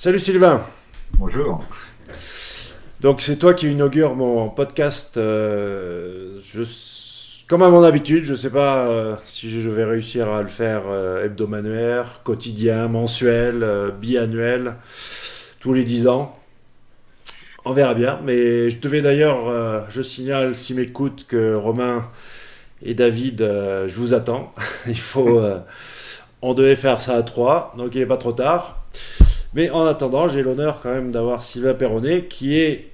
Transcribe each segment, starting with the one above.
Salut Sylvain. Bonjour. Donc c'est toi qui inaugure mon podcast. Comme à mon habitude, je sais pas si je vais réussir à le faire hebdomadaire, quotidien, mensuel, biannuel, tous les 10 ans. On verra bien. Mais je devais d'ailleurs, je signale s'ils m'écoutent que Romain et David, je vous attends. Il faut, on devait faire ça à trois, donc il n'est pas trop tard. Mais en attendant, j'ai l'honneur quand même d'avoir Sylvain Perronnet, qui est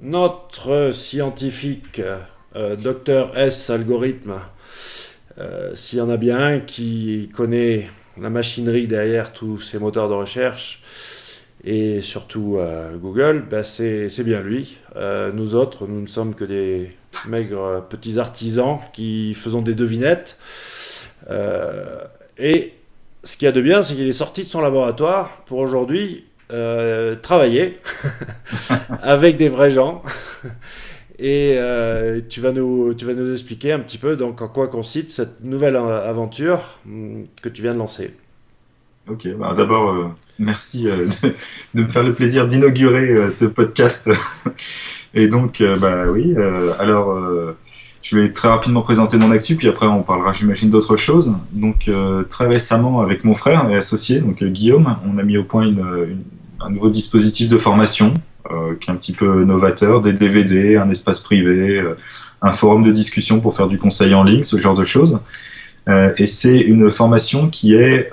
notre scientifique, docteur S algorithme, s'il y en a bien un qui connaît la machinerie derrière tous ces moteurs de recherche et surtout Google, ben c'est bien lui. Nous autres, nous ne sommes que des maigres petits artisans qui faisons des devinettes. Et ce qu'il y a de bien, c'est qu'il est sorti de son laboratoire pour aujourd'hui travailler avec des vrais gens. Et tu vas nous expliquer un petit peu donc en quoi consiste cette nouvelle aventure que tu viens de lancer. Ok, bah d'abord, merci de me faire le plaisir d'inaugurer ce podcast. Et donc, bah oui, je vais très rapidement présenter mon actu, puis après on parlera, j'imagine, d'autres choses. Donc, très récemment, avec mon frère et associé, donc Guillaume, on a mis au point un nouveau dispositif de formation qui est un petit peu novateur, des DVD, un espace privé, un forum de discussion pour faire du conseil en ligne, ce genre de choses. Et c'est une formation qui est,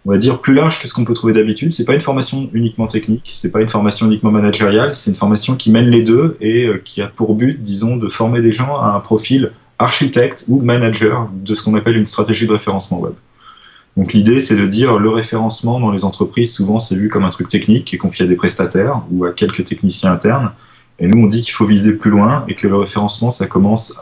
on va dire, plus large que ce qu'on peut trouver d'habitude. C'est pas une formation uniquement technique, c'est pas une formation uniquement managériale, c'est une formation qui mène les deux et qui a pour but, disons, de former des gens à un profil architecte ou manager de ce qu'on appelle une stratégie de référencement web. Donc l'idée, c'est de dire le référencement dans les entreprises, souvent c'est vu comme un truc technique qui est confié à des prestataires ou à quelques techniciens internes. Et nous, on dit qu'il faut viser plus loin et que le référencement, ça commence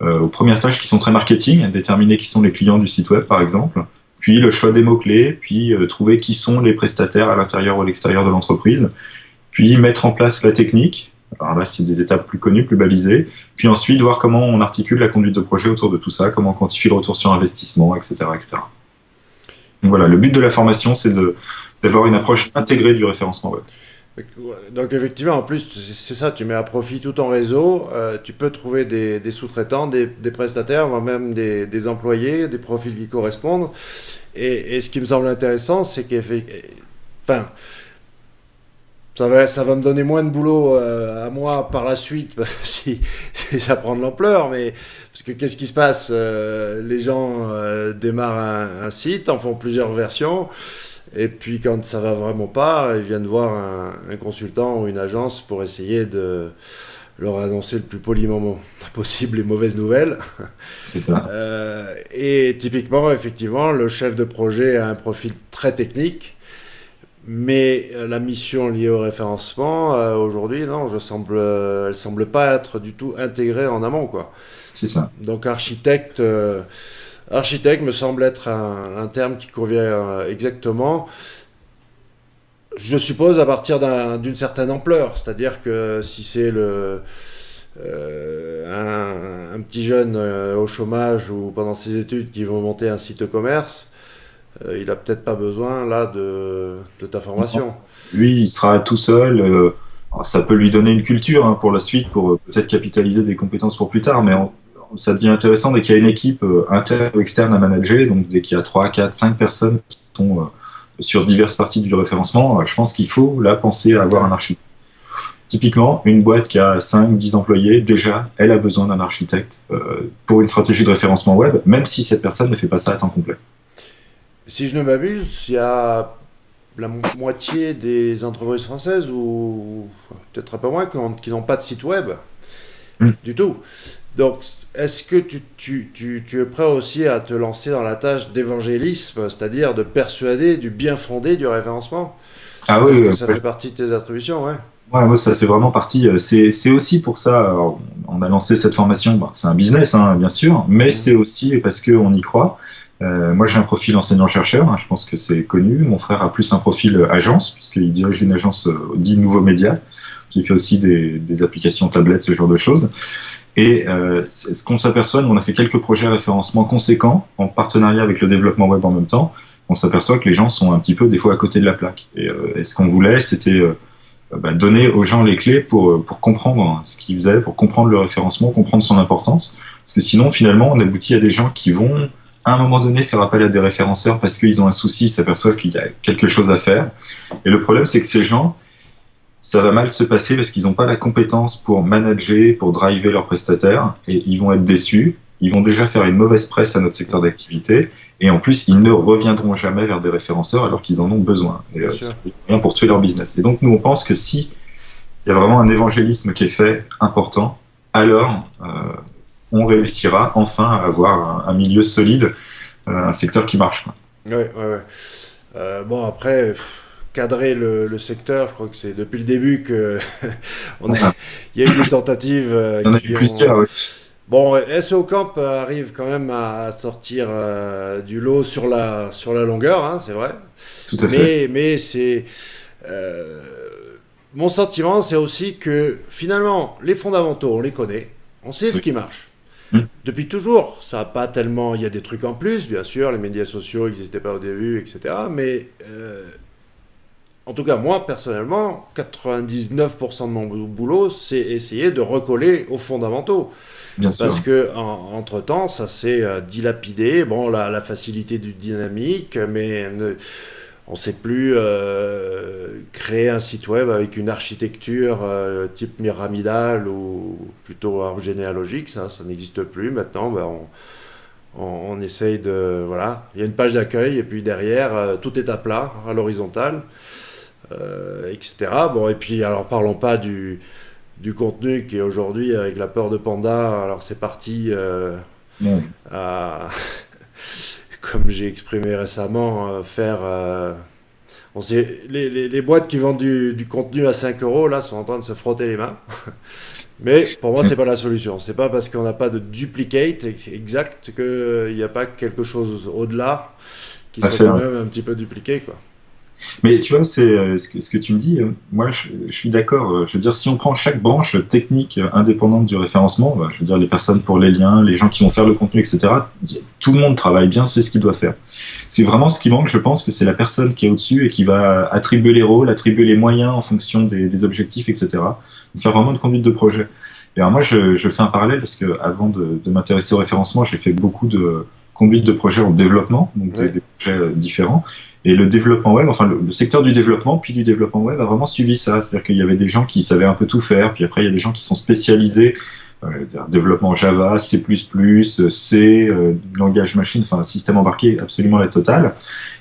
aux premières tâches qui sont très marketing, déterminer qui sont les clients du site web, par exemple, puis le choix des mots-clés, puis trouver qui sont les prestataires à l'intérieur ou à l'extérieur de l'entreprise, puis mettre en place la technique. Alors là, c'est des étapes plus connues, plus balisées. Puis ensuite, voir comment on articule la conduite de projet autour de tout ça, comment on quantifie le retour sur investissement, etc., etc. Donc voilà, le but de la formation, c'est d'avoir une approche intégrée du référencement web. Donc effectivement, en plus, c'est ça, tu mets à profit tout ton réseau, tu peux trouver des sous-traitants, des prestataires, voire même des employés, des profils qui correspondent. Et ce qui me semble intéressant, c'est enfin, ça va me donner moins de boulot à moi par la suite si ça prend de l'ampleur. Mais parce que qu'est-ce qui se passe? Les gens démarrent un site, en font plusieurs versions. Et puis quand ça va vraiment pas, ils viennent voir un consultant ou une agence pour essayer de leur annoncer le plus poliment possible les mauvaises nouvelles. C'est ça. Et typiquement, effectivement, le chef de projet a un profil très technique, mais la mission liée au référencement, aujourd'hui, non, elle semble pas être du tout intégrée en amont, quoi. C'est ça. Donc architecte me semble être un terme qui convient exactement, je suppose, à partir d'une certaine ampleur. C'est-à-dire que si c'est un petit jeune au chômage ou pendant ses études qui veut monter un site e-commerce, il n'a peut-être pas besoin là de ta formation. Lui, il sera tout seul. Alors, ça peut lui donner une culture pour la suite, pour peut-être capitaliser des compétences pour plus tard, mais ça devient intéressant dès qu'il y a une équipe interne ou externe à manager, donc dès qu'il y a 3, 4, 5 personnes qui sont sur diverses parties du référencement, je pense qu'il faut là penser à avoir un architecte. Typiquement, une boîte qui a 5, 10 employés, déjà, elle a besoin d'un architecte pour une stratégie de référencement web, même si cette personne ne fait pas ça à temps complet. Si je ne m'abuse, il y a la moitié des entreprises françaises, ou peut-être un peu moins, qui n'ont pas de site web du tout. Donc, est-ce que tu es prêt aussi à te lancer dans la tâche d'évangélisme, c'est-à-dire de persuader du bien fondé du référencement? Ah Est-ce oui, que ça fait partie de tes attributions, ouais? ouais, moi, ça fait vraiment partie. C'est aussi pour ça, alors, on a lancé cette formation. Bah, c'est un business, bien sûr, mais Mhm. c'est aussi parce qu'on y croit. Moi, j'ai un profil enseignant-chercheur, je pense que c'est connu. Mon frère a plus un profil agence, puisqu'il dirige une agence dit Nouveaux Médias, qui fait aussi des applications tablettes, ce genre de choses. Et ce qu'on s'aperçoit, nous, on a fait quelques projets à référencement conséquents, en partenariat avec le développement web en même temps. on s'aperçoit que les gens sont un petit peu des fois à côté de la plaque. Et ce qu'on voulait, c'était donner aux gens les clés pour comprendre ce qu'ils faisaient, pour comprendre le référencement, comprendre son importance. Parce que sinon, finalement, on aboutit à des gens qui vont, à un moment donné, faire appel à des référenceurs parce qu'ils ont un souci, ils s'aperçoivent qu'il y a quelque chose à faire. Et le problème, c'est que ces gens, ça va mal se passer parce qu'ils n'ont pas la compétence pour manager, pour driver leurs prestataires, et ils vont être déçus. Ils vont déjà faire une mauvaise presse à notre secteur d'activité, et en plus, ils ne reviendront jamais vers des référenceurs alors qu'ils en ont besoin. Et Bien sûr. c'est rien pour tuer leur business. Et donc, nous, on pense que si il y a vraiment un évangélisme qui est fait important, alors on réussira enfin à avoir un milieu solide, un secteur qui marche, quoi. Ouais, ouais, ouais. Bon, après, cadrer le secteur, je crois que c'est depuis le début que on a, Voilà. il y a eu des tentatives Il y en a eu qui ont. plusieurs, oui. Bon, SEO Camp arrive quand même à sortir du lot sur la longueur, hein, c'est vrai. Tout à fait. Mais c'est. euh, Mon sentiment, c'est aussi que finalement, les fondamentaux, on les connaît, on sait ce Oui. qui marche. Mm. Depuis toujours, ça n'a pas tellement. Il y a des trucs en plus, bien sûr, les médias sociaux n'existaient pas au début, etc. Mais en tout cas, moi, personnellement, 99% de mon boulot, c'est essayer de recoller aux fondamentaux. Bien Parce sûr. que, entre-temps, ça s'est dilapidé. Bon, la facilité du dynamique, mais on ne sait plus créer un site web avec une architecture type pyramidale ou plutôt arbre généalogique. Ça n'existe plus. Maintenant, ben, on essaye de. Voilà, il y a une page d'accueil et puis derrière, tout est à plat, à l'horizontale, etc. Bon, et puis, alors, parlons pas du contenu qui est aujourd'hui avec la peur de panda. Alors, c'est parti Bon. à, comme j'ai exprimé récemment, faire. On sait, les boîtes qui vendent du contenu à 5 euros, là, sont en train de se frotter les mains. Mais pour moi, c'est pas la solution. C'est pas parce qu'on n'a pas de duplicate exact qu'il n'y a pas quelque chose au-delà qui Tout à soit fait, quand hein. même un petit peu dupliqué, quoi. Mais tu vois, c'est ce que tu me dis. Moi, je suis d'accord. Je veux dire, si on prend chaque branche technique indépendante du référencement, bah, je veux dire, les personnes pour les liens, les gens qui vont faire le contenu, etc., tout le monde travaille bien, c'est ce qu'il doit faire. C'est vraiment ce qui manque, je pense, que c'est la personne qui est au-dessus et qui va attribuer les rôles, attribuer les moyens en fonction des objectifs, etc. Faire vraiment une conduite de projet. Et alors moi, je fais un parallèle parce que avant de m'intéresser au référencement, j'ai fait beaucoup de conduite de projets en développement, donc Oui, des projets différents. Et le développement web, enfin le secteur du développement, puis du développement web a vraiment suivi ça. C'est-à-dire qu'il y avait des gens qui savaient un peu tout faire, puis après il y a des gens qui sont spécialisés, développement Java, C++, C, langage machine, enfin système embarqué, absolument la totale.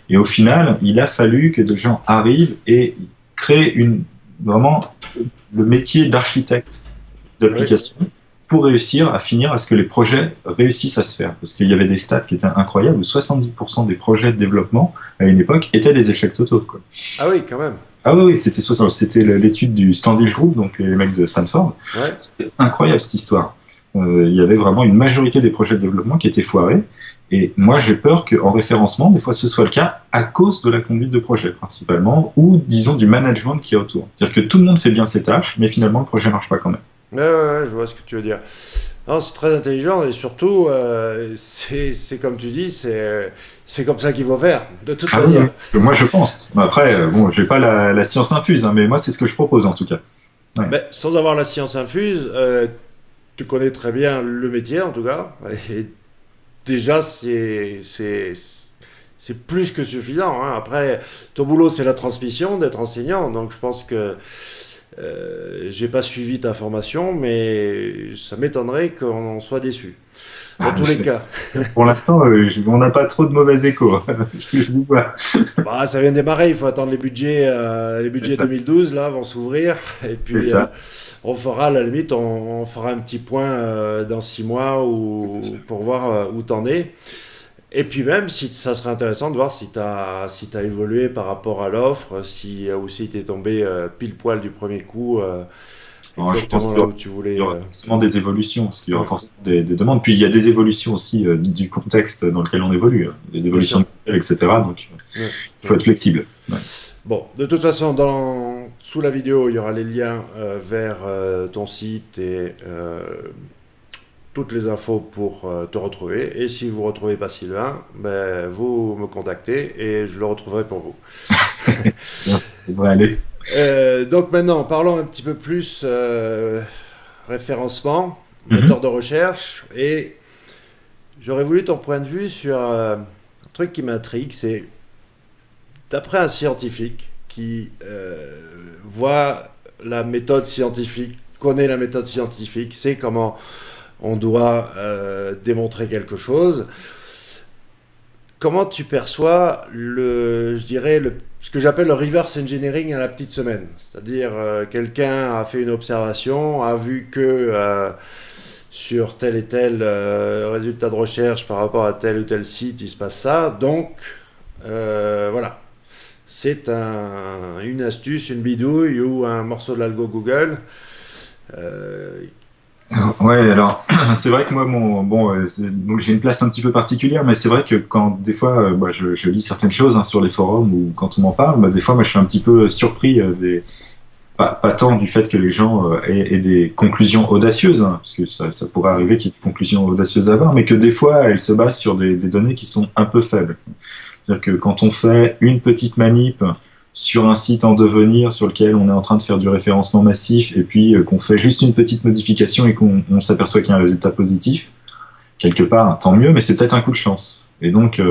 Et au final, il a fallu que des gens arrivent et créent vraiment le métier d'architecte oui. d'application pour réussir à finir à ce que les projets réussissent à se faire. Parce qu'il y avait des stats qui étaient incroyables, où 70% des projets de développement à une époque étaient des échecs totaux, quoi. Ah oui, quand même. Ah oui, oui, c'était l'étude du Standish Group, donc les mecs de Stanford. Ouais. C'était incroyable cette histoire. Il y avait vraiment une majorité des projets de développement qui étaient foirés. Et moi, j'ai peur qu'en référencement, des fois, ce soit le cas à cause de la conduite de projet, principalement, ou disons du management qui est autour. C'est-à-dire que tout le monde fait bien ses tâches, mais finalement, le projet marche pas quand même. Ouais, ouais, ouais, je vois ce que tu veux dire. Non, c'est très intelligent et surtout, c'est comme tu dis, c'est comme ça qu'il faut faire, de toute Ah oui, manière. oui. Moi, je pense. Après, bon, j'ai pas la science infuse, hein, mais moi, c'est ce que je propose en tout cas. Ouais, Mais sans avoir la science infuse, tu connais très bien le métier en tout cas. Et déjà, c'est plus que suffisant, hein. Après, ton boulot, c'est la transmission, d'être enseignant. Donc, je pense que j'ai pas suivi ta formation, mais ça m'étonnerait qu'on en soit déçu. Dans Ah, tous les cas. pour l'instant, on n'a pas trop de mauvais échos. Je dis pas. Bah, ça vient de démarrer, il faut attendre les C'est budgets ça. 2012 là vont s'ouvrir et C'est puis ça. on fera à la limite on fera un petit point dans 6 mois Tout à ou fait. pour voir où t'en es. Et puis même si ça serait intéressant de voir si t'as évolué par rapport à l'offre, si aussi t'es tombé pile poil du premier coup Bon, je pense exactement là où tu qu'il voulais. y aura forcément des évolutions, parce qu'il y aura Ouais, forcément des demandes. Puis il y a des évolutions aussi du contexte dans lequel on évolue, hein. Des bien évolutions sûr. de modèles, etc. Donc Ouais, il faut ouais. être flexible. Ouais. Bon, de toute façon, sous la vidéo, il y aura les liens vers ton site et toutes les infos pour te retrouver. Et si vous ne retrouvez pas Sylvain, ben, vous me contactez et je le retrouverai pour vous. Ça devrait aller. Donc maintenant, parlons un petit peu plus référencement, Mhm. moteur de recherche. Et j'aurais voulu ton point de vue sur un truc qui m'intrigue, c'est d'après un scientifique qui voit la méthode scientifique, connaît la méthode scientifique, sait comment on doit démontrer quelque chose. Comment tu perçois ce que j'appelle le reverse engineering à la petite semaine? C'est-à-dire, quelqu'un a fait une observation, a vu que sur tel et tel résultat de recherche par rapport à tel ou tel site, il se passe ça. Donc, voilà. C'est une astuce, une bidouille ou un morceau de l'algo Google. Euh, Ouais, alors c'est vrai que moi, donc j'ai une place un petit peu particulière, mais c'est vrai que quand des fois, je lis certaines choses sur les forums ou quand on m'en parle, des fois, moi, je suis un petit peu surpris pas tant du fait que les gens aient des conclusions audacieuses, parce que ça pourrait arriver qu'il y ait des conclusions audacieuses à avoir, mais que des fois, elles se basent sur des données qui sont un peu faibles. C'est-à-dire que quand on fait une petite manip sur un site en devenir sur lequel on est en train de faire du référencement massif et puis qu'on fait juste une petite modification et qu'on s'aperçoit qu'il y a un résultat positif, quelque part, tant mieux, mais c'est peut-être un coup de chance. Et donc,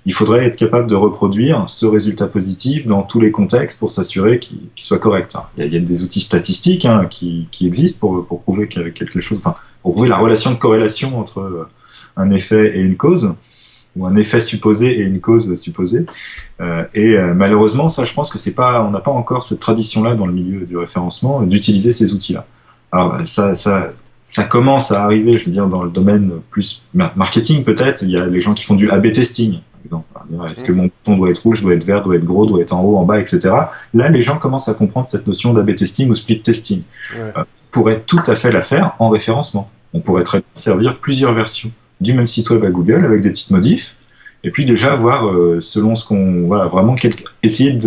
il faudrait être capable de reproduire ce résultat positif dans tous les contextes pour s'assurer qu'il soit correct. Il y a des outils statistiques qui existent pour prouver quelque chose, enfin, pour prouver la relation de corrélation entre un effet et une cause, ou un effet supposé et une cause supposée. Malheureusement, ça, je pense que c'est pas, on n'a pas encore cette tradition-là dans le milieu du référencement d'utiliser ces outils-là. Alors ça commence à arriver, je veux dire, dans le domaine plus marketing peut-être. Il y a les gens qui font du A/B testing, par exemple. Est-ce que mon bouton doit être rouge, doit être vert, doit être gros, doit être en haut, en bas, etc. Là, les gens commencent à comprendre cette notion d'A/B testing ou split testing. ouais. On pourrait tout à fait la faire en référencement. On pourrait très bien servir plusieurs versions du même site web à Google avec des petites modifs, et puis déjà voir selon ce qu'on, voilà, vraiment essayer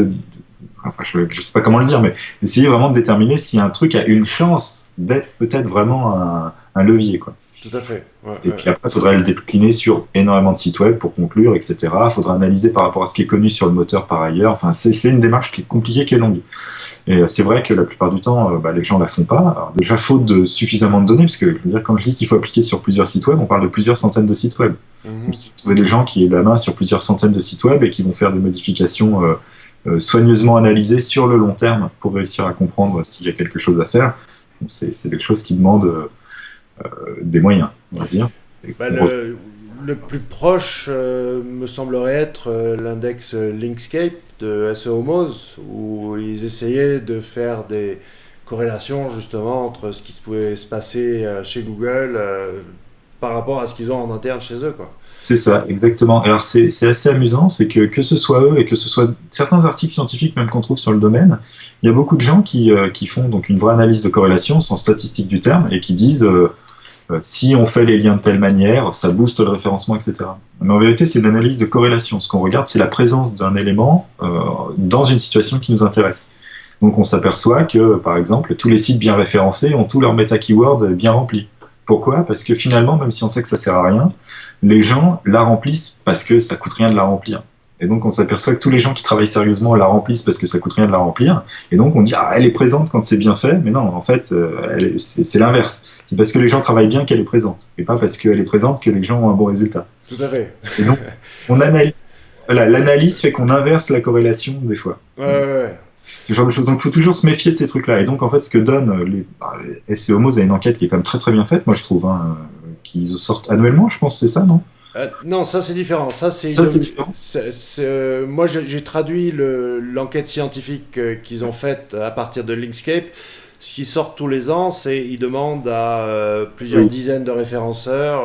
enfin, je sais pas comment le dire, mais essayer vraiment de déterminer si un truc a une chance d'être peut-être vraiment un levier, quoi. Tout à fait. Ouais, Et ouais. puis après, il faudrait le décliner sur énormément de sites web pour conclure, etc. Il faudra analyser par rapport à ce qui est connu sur le moteur par ailleurs. Enfin, c'est une démarche qui est compliquée, qui est longue. Et c'est vrai que la plupart du temps, les gens la font pas. Alors, déjà, faute de suffisamment de données, parce que je veux dire, quand je dis qu'il faut appliquer sur plusieurs sites web, on parle de plusieurs centaines de sites web. Mhm. Donc, il faut trouver des gens qui aient la main sur plusieurs centaines de sites web et qui vont faire des modifications soigneusement analysées sur le long terme pour réussir à comprendre s'il y a quelque chose à faire. Donc, c'est quelque chose qui demande des moyens, on va dire. Bah, le plus proche me semblerait être l'index Linkscape de SEO Moz, où ils essayaient de faire des corrélations justement entre ce qui pouvait se passer chez Google par rapport à ce qu'ils ont en interne chez eux, quoi. C'est ça, exactement. Alors c'est assez amusant, c'est que ce soit eux et que ce soit certains articles scientifiques même qu'on trouve sur le domaine, il y a beaucoup de gens qui font donc une vraie analyse de corrélation, sans statistique du terme, et qui disent si on fait les liens de telle manière, ça booste le référencement, etc. Mais en vérité, c'est une analyse de corrélation. Ce qu'on regarde, c'est la présence d'un élément dans une situation qui nous intéresse. Donc on s'aperçoit que, par exemple, tous les sites bien référencés ont tous leurs méta-keywords bien remplis. Pourquoi? Parce que finalement, même si on sait que ça sert à rien, les gens la remplissent parce que ça coûte rien de la remplir. Et donc on s'aperçoit que tous les gens qui travaillent sérieusement la remplissent parce que ça coûte rien de la remplir. Et donc on dit ah elle est présente quand c'est bien fait, mais non en fait c'est l'inverse. C'est parce que les gens travaillent bien qu'elle est présente, et pas parce qu'elle est présente que les gens ont un bon résultat. Tout à fait. Et donc on analyse, voilà, l'analyse fait qu'on inverse la corrélation des fois. Ouais, ouais, ouais. Ce genre de choses. Donc il faut toujours se méfier de ces trucs-là. Et donc en fait ce que donne les SEO Moz a une enquête qui est quand même très très bien faite, moi je trouve, qu'ils sortent annuellement, je pense, c'est ça, non? Non, ça c'est différent. Ça c'est Ça c'est différent. moi j'ai traduit l'enquête scientifique qu'ils ont faite à partir de Linkscape. Ce qui sort tous les ans, c'est ils demandent à plusieurs Oui. dizaines de référenceurs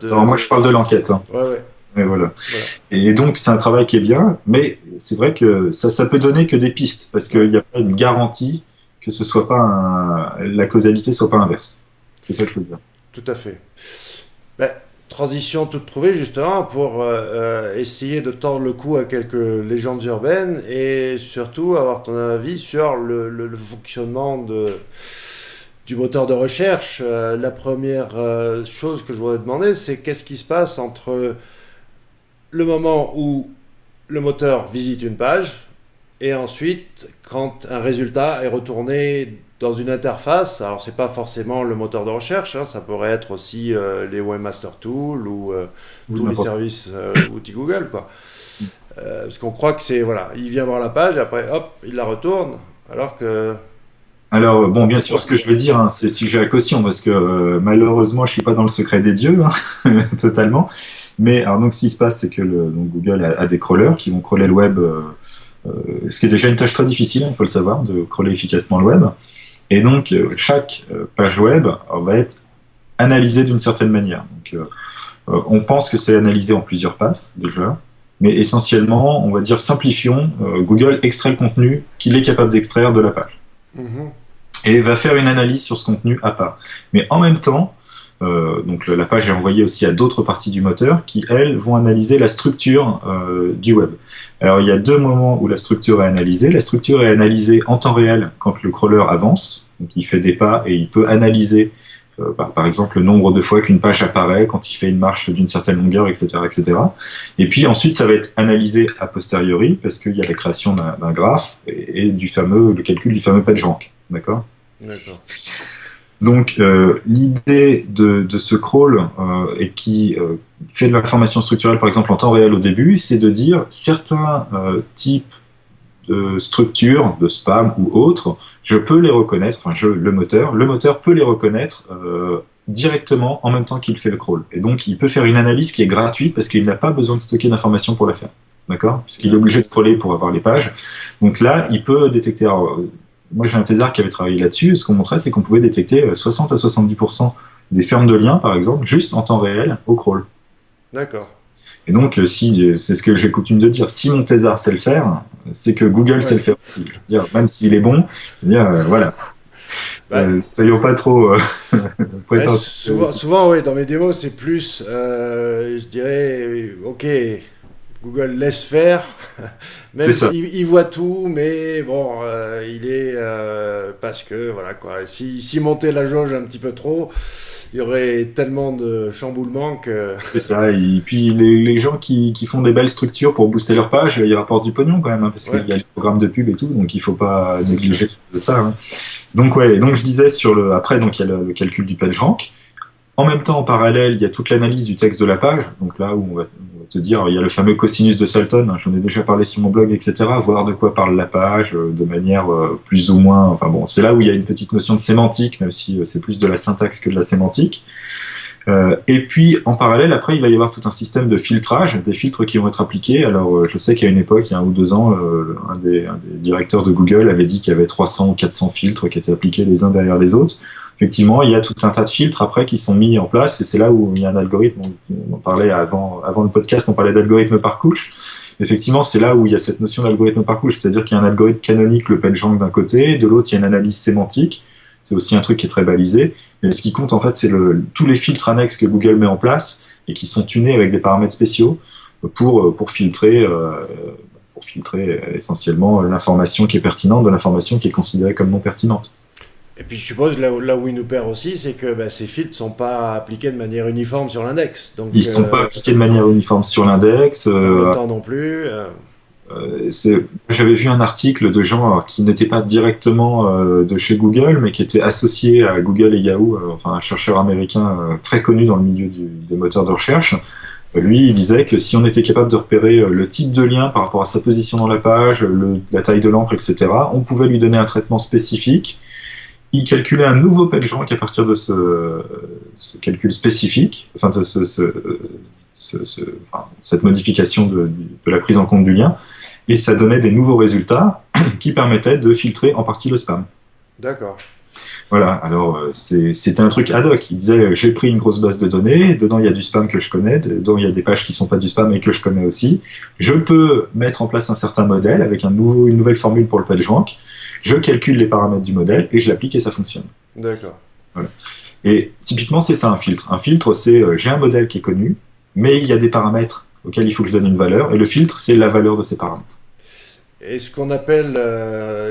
Alors moi je parle de l'enquête. Ouais, ouais. Et voilà. Voilà. Et donc, c'est un travail qui est bien, mais c'est vrai que ça peut donner que des pistes, parce qu'il n'y a pas une garantie que ce soit pas la causalité soit pas inverse. C'est ça que je veux dire. Tout à fait. Ben, transition toute trouvée justement pour essayer de tordre le cou à quelques légendes urbaines et surtout avoir ton avis sur le fonctionnement du moteur de recherche, la première chose que je voudrais demander, c'est qu'est-ce qui se passe entre le moment où le moteur visite une page et ensuite quand un résultat est retourné dans une interface. Alors c'est pas forcément le moteur de recherche, hein, ça pourrait être aussi les Webmaster Tools ou tous les services outils Google, quoi. Parce qu'on croit que c'est, voilà, il vient voir la page et après hop, il la retourne, alors que... Alors, bon, bien sûr, ce que je veux dire, hein, c'est sujet à caution, parce que malheureusement, je suis pas dans le secret des dieux, hein, totalement. Mais alors, donc, ce qui se passe, c'est que donc, Google a des crawlers qui vont crawler le web, ce qui est déjà une tâche très difficile, il faut le savoir, de crawler efficacement le web. Et donc, chaque page web va être analysée d'une certaine manière. Donc, on pense que c'est analysé en plusieurs passes, déjà. Mais essentiellement, on va dire, simplifions, Google extrait le contenu qu'il est capable d'extraire de la page. Mhm. Et va faire une analyse sur ce contenu à part. Mais en même temps, donc la page est envoyée aussi à d'autres parties du moteur qui, elles, vont analyser la structure du web. Alors, il y a deux moments où la structure est analysée. La structure est analysée en temps réel quand le crawler avance. Donc, il fait des pas et il peut analyser, par exemple, le nombre de fois qu'une page apparaît quand il fait une marche d'une certaine longueur, etc., etc. Et puis ensuite, ça va être analysé a posteriori parce qu'il y a la création d'un graphe et le calcul du fameux PageRank. D'accord ? D'accord. Donc, l'idée de ce crawl et qui fait de l'information structurelle, par exemple, en temps réel au début, c'est de dire certains types de structures, de spam ou autres, je peux les reconnaître, enfin, le moteur peut les reconnaître directement en même temps qu'il fait le crawl. Et donc, il peut faire une analyse qui est gratuite parce qu'il n'a pas besoin de stocker d'informations pour la faire. D'accord ? Puisqu'il est obligé de crawler pour avoir les pages. Donc là, il peut détecter... Alors, moi, j'ai un thésard qui avait travaillé là-dessus. Ce qu'on montrait, c'est qu'on pouvait détecter 60 à 70% des fermes de liens, par exemple, juste en temps réel au crawl. D'accord. Et donc, c'est ce que j'ai coutume de dire, si mon thésard sait le faire, c'est que Google sait le faire aussi. Dire, même s'il est bon, voilà. Soyons pas trop prétentieux. Souvent, oui, dans mes démos, c'est plus, je dirais, ok, Google laisse faire, même s'il voit tout, mais bon, il est parce que voilà quoi. Si montait la jauge un petit peu trop, il y aurait tellement de chamboulements que. C'est ça. Et puis les gens qui font des belles structures pour booster leur page, ils rapportent du pognon quand même, hein, parce qu'il y a les programmes de pub et tout, donc il faut pas négliger ça. Hein. Donc donc je disais après donc il y a le calcul du PageRank. En même temps, en parallèle, il y a toute l'analyse du texte de la page. Donc là où on va te dire, il y a le fameux cosinus de Salton, hein, j'en ai déjà parlé sur mon blog, etc. Voir de quoi parle la page, de manière plus ou moins... Enfin bon, c'est là où il y a une petite notion de sémantique, même si c'est plus de la syntaxe que de la sémantique. Et puis, en parallèle, après, il va y avoir tout un système de filtrage, des filtres qui vont être appliqués. Alors, je sais qu'à une époque, il y a 1 ou 2 ans, un des directeurs de Google avait dit qu'il y avait 300 ou 400 filtres qui étaient appliqués les uns derrière les autres. Effectivement, il y a tout un tas de filtres après qui sont mis en place, et c'est là où il y a un algorithme. On parlait avant le podcast, on parlait d'algorithme par couche. Effectivement, c'est là où il y a cette notion d'algorithme par couche, c'est-à-dire qu'il y a un algorithme canonique, le PageRank d'un côté, de l'autre, il y a une analyse sémantique. C'est aussi un truc qui est très balisé. Mais ce qui compte, en fait, c'est tous les filtres annexes que Google met en place et qui sont tunés avec des paramètres spéciaux pour filtrer essentiellement l'information qui est pertinente de l'information qui est considérée comme non pertinente. Et puis je suppose là où il nous perd aussi, c'est que ces filtres ne sont pas appliqués de manière uniforme sur l'index. Donc, ils ne sont pas appliqués de manière uniforme sur l'index. Dans le temps non plus. J'avais vu un article de gens qui n'étaient pas directement de chez Google, mais qui étaient associés à Google et Yahoo, enfin un chercheur américain très connu dans le milieu des moteurs de recherche. Lui, il disait que si on était capable de repérer le type de lien par rapport à sa position dans la page, la taille de l'encre, etc., on pouvait lui donner un traitement spécifique. Il calculait un nouveau PageRank à partir de ce calcul spécifique, enfin de cette modification de la prise en compte du lien, et ça donnait des nouveaux résultats qui permettaient de filtrer en partie le spam. D'accord. Voilà, alors c'était un truc ad hoc. Il disait, j'ai pris une grosse base de données, dedans il y a du spam que je connais, dedans il y a des pages qui ne sont pas du spam et que je connais aussi. Je peux mettre en place un certain modèle avec une nouvelle formule pour le PageRank. Je calcule les paramètres du modèle et je l'applique et ça fonctionne. D'accord. Voilà. Et typiquement, c'est ça un filtre. Un filtre, c'est j'ai un modèle qui est connu, mais il y a des paramètres auxquels il faut que je donne une valeur, et le filtre, c'est la valeur de ces paramètres. et ce qu'on appelle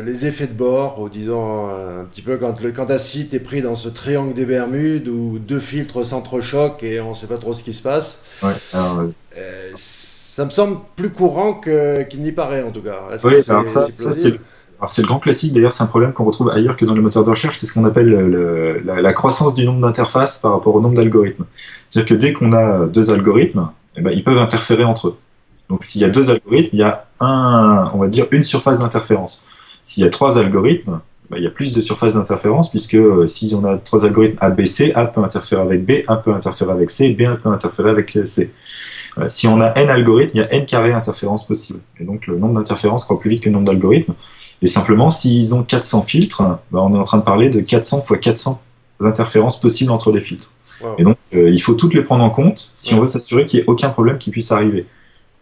les effets de bord, ou disons un petit peu quand un site est pris dans ce triangle des Bermudes où deux filtres s'entrechoquent et on ne sait pas trop ce qui se passe. Ouais. Alors, Ça me semble plus courant qu'il n'y paraît en tout cas. Est-ce oui, que alors c'est plausible? c'est le grand classique. D'ailleurs, c'est un problème qu'on retrouve ailleurs que dans les moteurs de recherche. C'est ce qu'on appelle la croissance du nombre d'interfaces par rapport au nombre d'algorithmes. C'est-à-dire que dès qu'on a deux algorithmes, eh ben, ils peuvent interférer entre eux. Donc, s'il y a deux algorithmes, il y a on va dire, une surface d'interférence. S'il y a trois algorithmes, ben, il y a plus de surface d'interférence puisque si on a trois algorithmes A, B, C, A peut interférer avec B, A peut interférer avec C, B peut interférer avec C. Si on a n algorithmes, il y a n carré interférences possibles. Et donc le nombre d'interférences croît plus vite que le nombre d'algorithmes. Et simplement, s'ils ont 400 filtres, ben, on est en train de parler de 400 fois 400 interférences possibles entre les filtres. Wow. Et donc, il faut toutes les prendre en compte si Ouais. on veut s'assurer qu'il n'y ait aucun problème qui puisse arriver.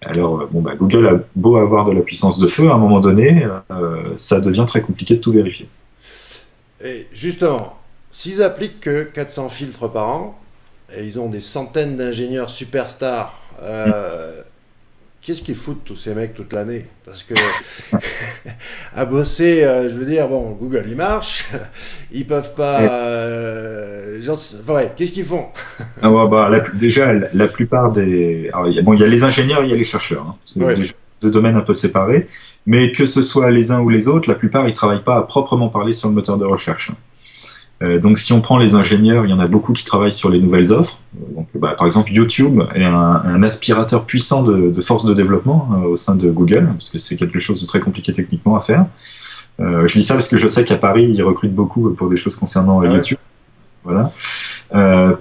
Alors, bon, bah, Google a beau avoir de la puissance de feu, à un moment donné, ça devient très compliqué de tout vérifier. Et justement, s'ils appliquent que 400 filtres par an, et ils ont des centaines d'ingénieurs superstars, qu'est-ce qu'ils foutent tous ces mecs toute l'année? Parce que à bosser, je veux dire, bon, Google il marche, ils peuvent pas. Ouais, qu'est-ce qu'ils font? Ah ouais, bah, déjà, la plupart des... Alors, bon, il y a les ingénieurs, il y a les chercheurs. Hein. C'est Ouais, déjà deux domaines un peu séparés. Mais que ce soit les uns ou les autres, la plupart, ils travaillent pas à proprement parler sur le moteur de recherche. Donc, si on prend les ingénieurs, il y en a beaucoup qui travaillent sur les nouvelles offres. Donc, bah, par exemple, YouTube est un aspirateur puissant de force de développement au sein de Google, parce que c'est quelque chose de très compliqué techniquement à faire. Je dis ça parce que je sais qu'à Paris, ils recrutent beaucoup pour des choses concernant ah ouais, YouTube. Voilà.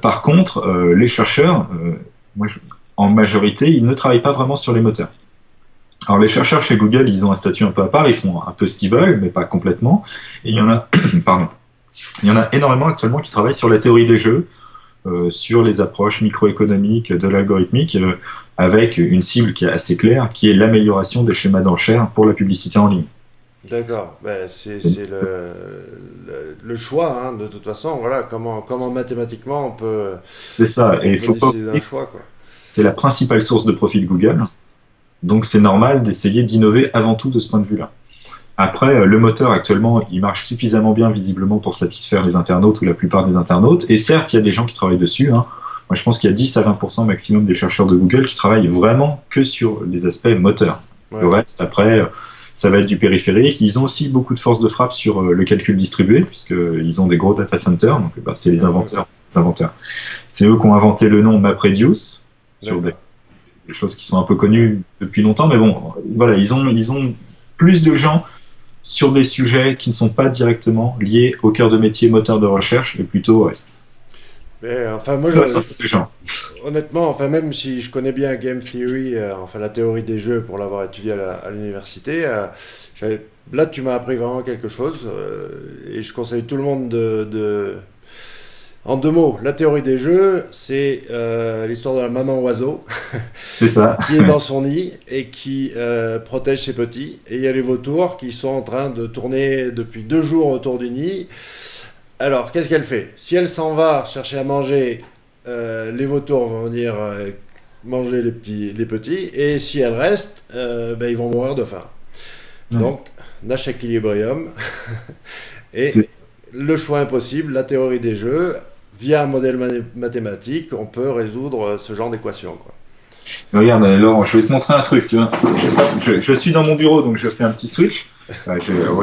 Par contre, les chercheurs, moi, en majorité, ils ne travaillent pas vraiment sur les moteurs. Alors, les chercheurs chez Google, ils ont un statut un peu à part, ils font un peu ce qu'ils veulent, mais pas complètement. Et il y en a, pardon, il y en a énormément actuellement qui travaillent sur la théorie des jeux, sur les approches microéconomiques de l'algorithmique, avec une cible qui est assez claire, qui est l'amélioration des schémas d'enchères pour la publicité en ligne. d'accord. Ben, c'est le choix, hein, de toute façon. Voilà, comment mathématiquement C'est ça, et on il peut faut pas décider d'un oublier que choix, quoi. c'est la principale source de profit de Google, donc c'est normal d'essayer d'innover avant tout de ce point de vue-là. Après, le moteur actuellement, il marche suffisamment bien visiblement pour satisfaire les internautes ou la plupart des internautes. Et certes, il y a des gens qui travaillent dessus. Hein. Moi, je pense qu'il y a 10 à 20% maximum des chercheurs de Google qui travaillent vraiment que sur les aspects moteurs. Le Ouais, reste, après, ça va être du périphérique. Ils ont aussi beaucoup de force de frappe sur le calcul distribué, puisqu'ils ont des gros data centers. Donc, bah, c'est les mhm, inventeurs. Les inventeurs. C'est eux qui ont inventé le nom MapReduce, sur d'accord. des choses qui sont un peu connues depuis longtemps. Mais bon, voilà, ils ont plus de gens sur des sujets qui ne sont pas directement liés au cœur de métier moteur de recherche, mais plutôt au reste. Mais enfin, moi, Ouais, ça, tous ces gens. honnêtement, enfin, même si je connais bien Game Theory, enfin la théorie des jeux pour l'avoir étudié à l'université, là tu m'as appris vraiment quelque chose, et je conseille tout le monde en deux mots, la théorie des jeux, c'est l'histoire de la maman oiseau C'est ça. qui est dans son nid et qui protège ses petits. Et il y a les vautours qui sont en train de tourner depuis 2 jours autour du nid. Alors, qu'est-ce qu'elle fait? Si elle s'en va chercher à manger, les vautours vont venir manger les petits. Et si elle reste, ben, ils vont mourir de faim. Ouais. Donc, Nash Equilibrium. Et C'est- le choix impossible, la théorie des jeux, via un modèle mathématique, on peut résoudre ce genre d'équation, quoi. Regarde, Laurent, je vais te montrer un truc. Tu vois. Je suis dans mon bureau, donc je fais un petit switch.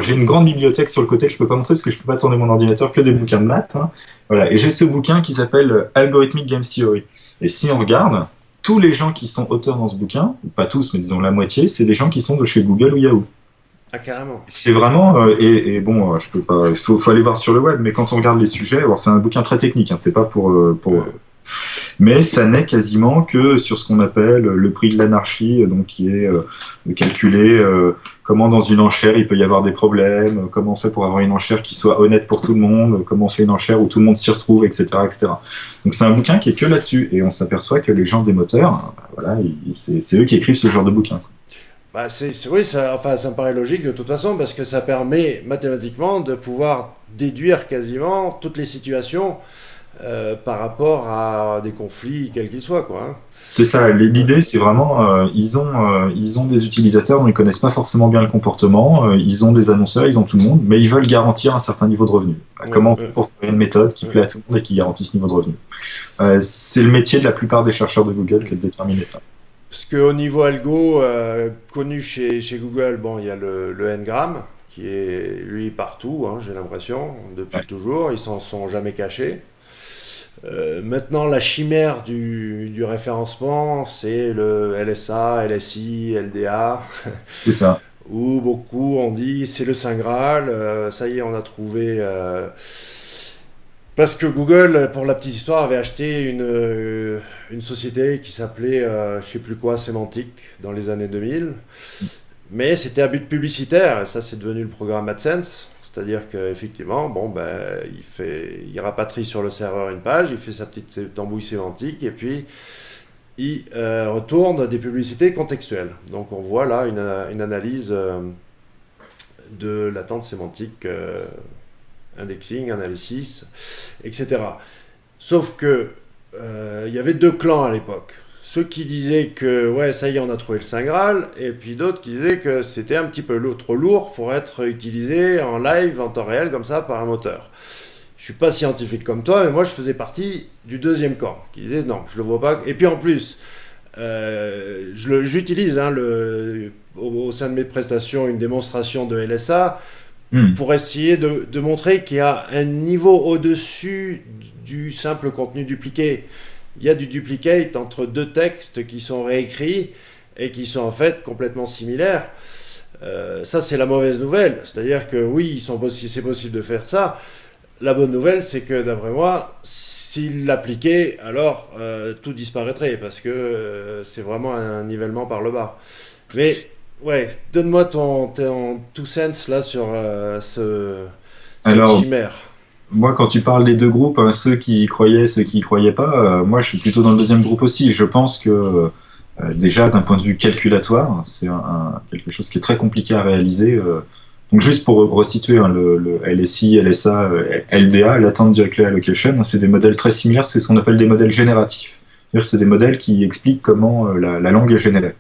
J'ai une grande bibliothèque sur le côté, je peux pas montrer parce que je peux pas tourner mon ordinateur que des bouquins de maths. Hein. Voilà. Et j'ai ce bouquin qui s'appelle Algorithmic Game Theory. Et si on regarde, tous les gens qui sont auteurs dans ce bouquin, pas tous, mais disons la moitié, c'est des gens qui sont de chez Google ou Yahoo. Ah, carrément. C'est vraiment, et bon, je peux pas, faut aller voir sur le web, mais quand on regarde les sujets, alors c'est un bouquin très technique, hein, c'est pas mais ça n'est quasiment que sur ce qu'on appelle le prix de l'anarchie, donc qui est de calculer comment dans une enchère il peut y avoir des problèmes, comment on fait pour avoir une enchère qui soit honnête pour tout le monde, comment on fait une enchère où tout le monde s'y retrouve, etc., etc. Donc c'est un bouquin qui est que là-dessus, et on s'aperçoit que les gens des moteurs, bah, voilà, c'est eux qui écrivent ce genre de bouquin. Bah, oui, enfin, ça me paraît logique de toute façon, parce que ça permet mathématiquement de pouvoir déduire quasiment toutes les situations par rapport à des conflits, quels qu'ils soient, quoi. Hein. C'est ça, l'idée c'est vraiment, ils ont des utilisateurs dont ils connaissent pas forcément bien le comportement, ils ont des annonceurs, ils ont tout le monde, mais ils veulent garantir un certain niveau de revenu. Ouais, Comment on fait ouais, pour faire une méthode qui ouais. plaît à tout le monde et qui garantit ce niveau de revenu? C'est le métier de la plupart des chercheurs de Google que de déterminer ça. Parce qu'au niveau algo, connu chez Google, bon, il y a le Ngram, qui est lui partout, hein, j'ai l'impression, depuis Ouais, toujours, ils s'en sont jamais cachés. Maintenant, la chimère du référencement, c'est le LSA, LSI, LDA, c'est ça. où beaucoup ont dit c'est le Saint Graal, ça y est, on a trouvé. Parce que Google, pour la petite histoire, avait acheté une société qui s'appelait, je sais plus quoi, Sémantique, dans les années 2000. Mais c'était à but publicitaire, et ça c'est devenu le programme AdSense. C'est-à-dire qu'effectivement, bon, ben, il rapatrie sur le serveur une page, il fait sa petite tambouille sémantique, et puis il retourne des publicités contextuelles. Donc on voit là une analyse de l'attente sémantique, indexing, analysis, etc. Sauf que il y avait deux clans à l'époque. Ceux qui disaient que ouais ça y est on a trouvé le Saint Graal et puis d'autres qui disaient que c'était un petit peu trop lourd pour être utilisé en live en temps réel comme ça par un moteur. Je suis pas scientifique comme toi mais moi je faisais partie du deuxième camp qui disait non je le vois pas et puis en plus j'utilise hein, au sein de mes prestations une démonstration de LSA Hmm. pour essayer de montrer qu'il y a un niveau au-dessus du simple contenu dupliqué. Il y a du duplicate entre deux textes qui sont réécrits et qui sont en fait complètement similaires. Ça, c'est la mauvaise nouvelle. C'est-à-dire que oui, c'est possible de faire ça. La bonne nouvelle, c'est que d'après moi, s'ils l'appliquaient, alors tout disparaîtrait parce que c'est vraiment un nivellement par le bas. Mais ouais, donne-moi ton two cents là sur cette Alors, chimère. moi, quand tu parles des deux groupes, hein, ceux qui y croyaient, ceux qui y croyaient pas, moi, je suis plutôt dans le deuxième groupe aussi. Je pense que déjà, d'un point de vue calculatoire, c'est quelque chose qui est très compliqué à réaliser. Donc, juste pour resituer hein, le LSI, LSA, LDA, Latent Directly Allocation, hein, c'est des modèles très similaires, c'est ce qu'on appelle des modèles génératifs. C'est-à-dire que c'est des modèles qui expliquent comment la langue est générée.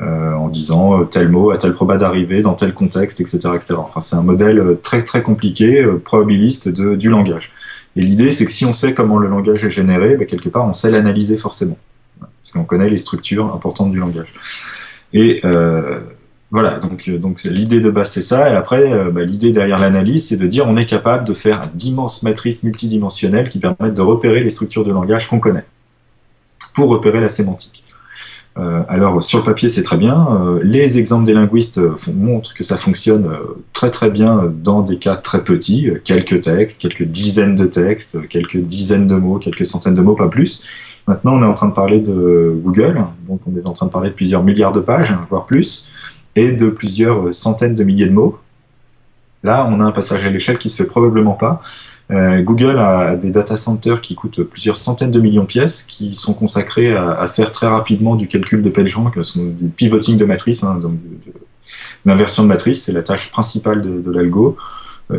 En disant tel mot a tel proba d'arrivée dans tel contexte, etc., etc. Enfin, c'est un modèle très très compliqué, probabiliste du langage. Et l'idée, c'est que si on sait comment le langage est généré, bah, quelque part, on sait l'analyser forcément, parce qu'on connaît les structures importantes du langage. Et voilà, donc l'idée de base, c'est ça. Et après, bah, l'idée derrière l'analyse, c'est de dire on est capable de faire d'immenses matrices multidimensionnelles qui permettent de repérer les structures de langage qu'on connaît, pour repérer la sémantique. Alors sur le papier c'est très bien. Les exemples des linguistes montrent que ça fonctionne très très bien dans des cas très petits, quelques textes, quelques dizaines de textes, quelques dizaines de mots, quelques centaines de mots, pas plus. Maintenant on est en train de parler de Google, donc on est en train de parler de plusieurs milliards de pages, voire plus, et de plusieurs centaines de milliers de mots. Là on a un passage à l'échelle qui se fait probablement pas. Google a des data centers qui coûtent plusieurs centaines de millions de pièces, qui sont consacrés à faire très rapidement du calcul de PageRank, du pivoting de matrice, hein, donc l'inversion de matrice, c'est la tâche principale de l'algo,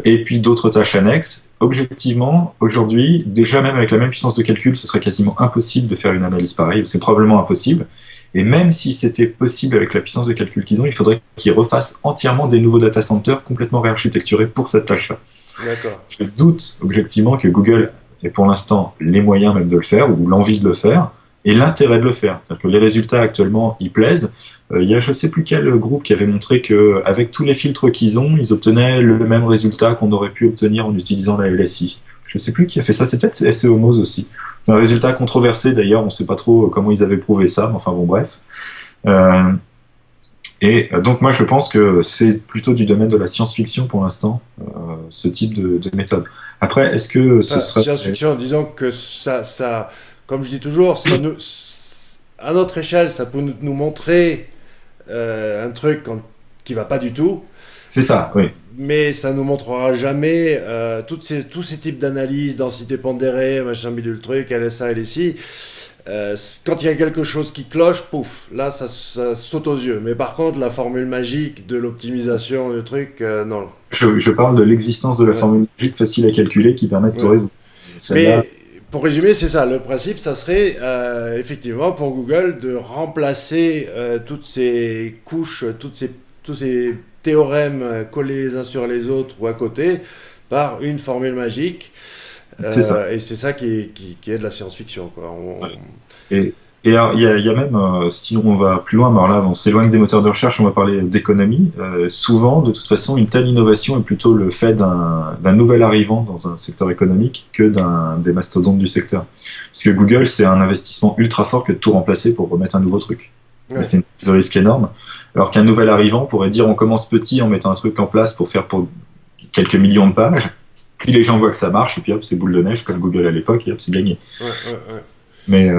et puis d'autres tâches annexes. Objectivement, aujourd'hui, déjà même avec la même puissance de calcul, ce serait quasiment impossible de faire une analyse pareille, c'est probablement impossible. Et même si c'était possible avec la puissance de calcul qu'ils ont, il faudrait qu'ils refassent entièrement des nouveaux data centers complètement réarchitecturés pour cette tâche-là. D'accord. Je doute objectivement que Google ait pour l'instant les moyens même de le faire, ou l'envie de le faire, et l'intérêt de le faire. C'est-à-dire que les résultats actuellement, ils plaisent. Il y a je ne sais plus quel groupe qui avait montré qu'avec tous les filtres qu'ils ont, ils obtenaient le même résultat qu'on aurait pu obtenir en utilisant la LSI. Je ne sais plus qui a fait ça, c'est peut-être SEOmoz aussi. Un résultat controversé d'ailleurs, on ne sait pas trop comment ils avaient prouvé ça, mais enfin bon bref. Euh, donc moi je pense que c'est plutôt du domaine de la science-fiction pour l'instant, ce type de méthode. Après, est-ce que ce Enfin, serait... science-fiction, disons que comme je dis toujours, à notre échelle, ça peut nous montrer un truc qui va pas du tout, C'est ça, oui. mais ça nous montrera jamais tous ces types d'analyses, densité pondérée, machin bidule truc, LSA, LSI. Quand il y a quelque chose qui cloche, pouf, là ça saute aux yeux. Mais par contre, la formule magique de l'optimisation, le truc, non. Je parle de l'existence de la Ouais, formule magique facile à calculer qui permet de tout ouais. résoudre. celle-là. Mais pour résumer, c'est ça. Le principe, ça serait effectivement pour Google de remplacer toutes ces couches, tous ces théorèmes collés les uns sur les autres ou à côté par une formule magique. C'est ça. Et c'est ça qui est de la science-fiction, quoi. Ouais. Et, et alors, il y a même, si on va plus loin, mais alors là, on s'éloigne des moteurs de recherche, on va parler d'économie. Souvent, de toute façon, une telle innovation est plutôt le fait d'un nouvel arrivant dans un secteur économique que des mastodontes du secteur. Parce que Google, c'est un investissement ultra fort que de tout remplacer pour remettre un nouveau truc. Ouais. C'est une prise de risque énorme. Alors qu'un nouvel arrivant pourrait dire on commence petit en mettant un truc en place pour faire pour quelques millions de pages. Puis les gens voient que ça marche, et puis hop, c'est boule de neige, comme Google à l'époque, et hop, c'est gagné. Ouais, ouais, ouais. Mais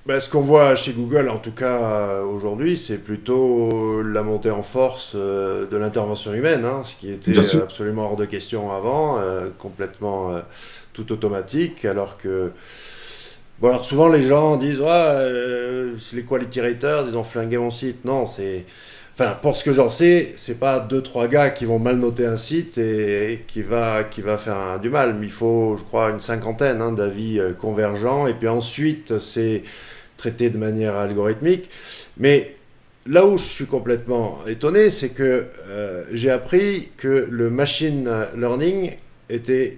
Ben, ce qu'on voit chez Google, en tout cas aujourd'hui, c'est plutôt la montée en force de l'intervention humaine, hein, ce qui était bien sûr, absolument hors de question avant, complètement tout automatique, alors que... Bon, alors souvent les gens disent, ouais, c'est les quality raters, ils ont flingué mon site. Non, c'est... Enfin, pour ce que j'en sais, c'est pas deux, trois gars qui vont mal noter un site et qui va faire du mal. Mais il faut, je crois, une cinquantaine d'avis convergents. Et puis ensuite, c'est traité de manière algorithmique. Mais là où je suis complètement étonné, c'est que j'ai appris que le machine learning était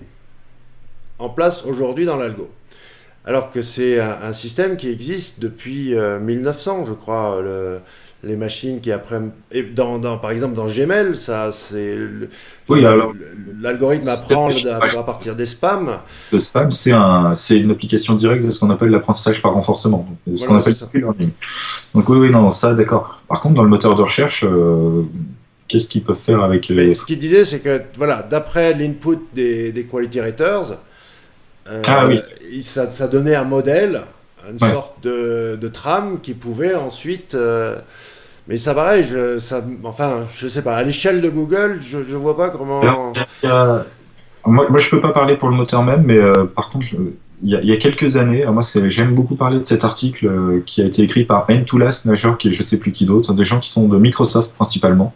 en place aujourd'hui dans l'algo. Alors que c'est un système qui existe depuis 1900, je crois. Les machines qui apprennent. Et par exemple, dans Gmail, ça, oui, alors, l'algorithme système apprend d'affichage à partir des spams. de spam, c'est une application directe de ce qu'on appelle l'apprentissage par renforcement, donc, ce qu'on Voilà, c'est appelle ça. le learning. Donc oui, oui, non, ça, d'accord. Par contre, dans le moteur de recherche, qu'est-ce qu'ils peuvent faire avec Mais ce qu'il disait, c'est que, voilà, d'après l'input des quality raters, Ah oui, ça donnait un modèle, une ouais. sorte de trame qui pouvait ensuite. Mais ça, pareil, enfin, je sais pas, à l'échelle de Google, je vois pas Alors, comment. moi, je peux pas parler pour le moteur même, mais par contre, il y a quelques années, moi, j'aime beaucoup parler de cet article qui a été écrit par Entoulas Najor, qui est je sais plus qui d'autre, des gens qui sont de Microsoft principalement,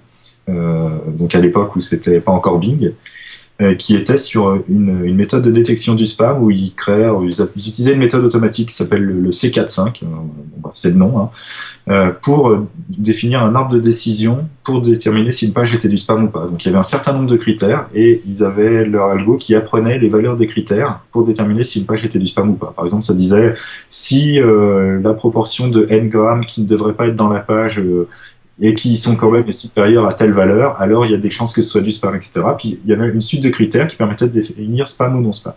donc à l'époque où c'était pas encore Bing, qui était sur une méthode de détection du spam où ils utilisaient une méthode automatique qui s'appelle le C45, bon, bref, c'est le nom, hein, pour définir un arbre de décision pour déterminer si une page était du spam ou pas. Donc il y avait un certain nombre de critères et ils avaient leur algo qui apprenait les valeurs des critères pour déterminer si une page était du spam ou pas. Par exemple, ça disait si la proportion de n grammes qui ne devrait pas être dans la page et qui sont quand même supérieurs à telle valeur, alors il y a des chances que ce soit du spam, etc. Puis il y avait une suite de critères qui permettaient de définir spam ou non spam.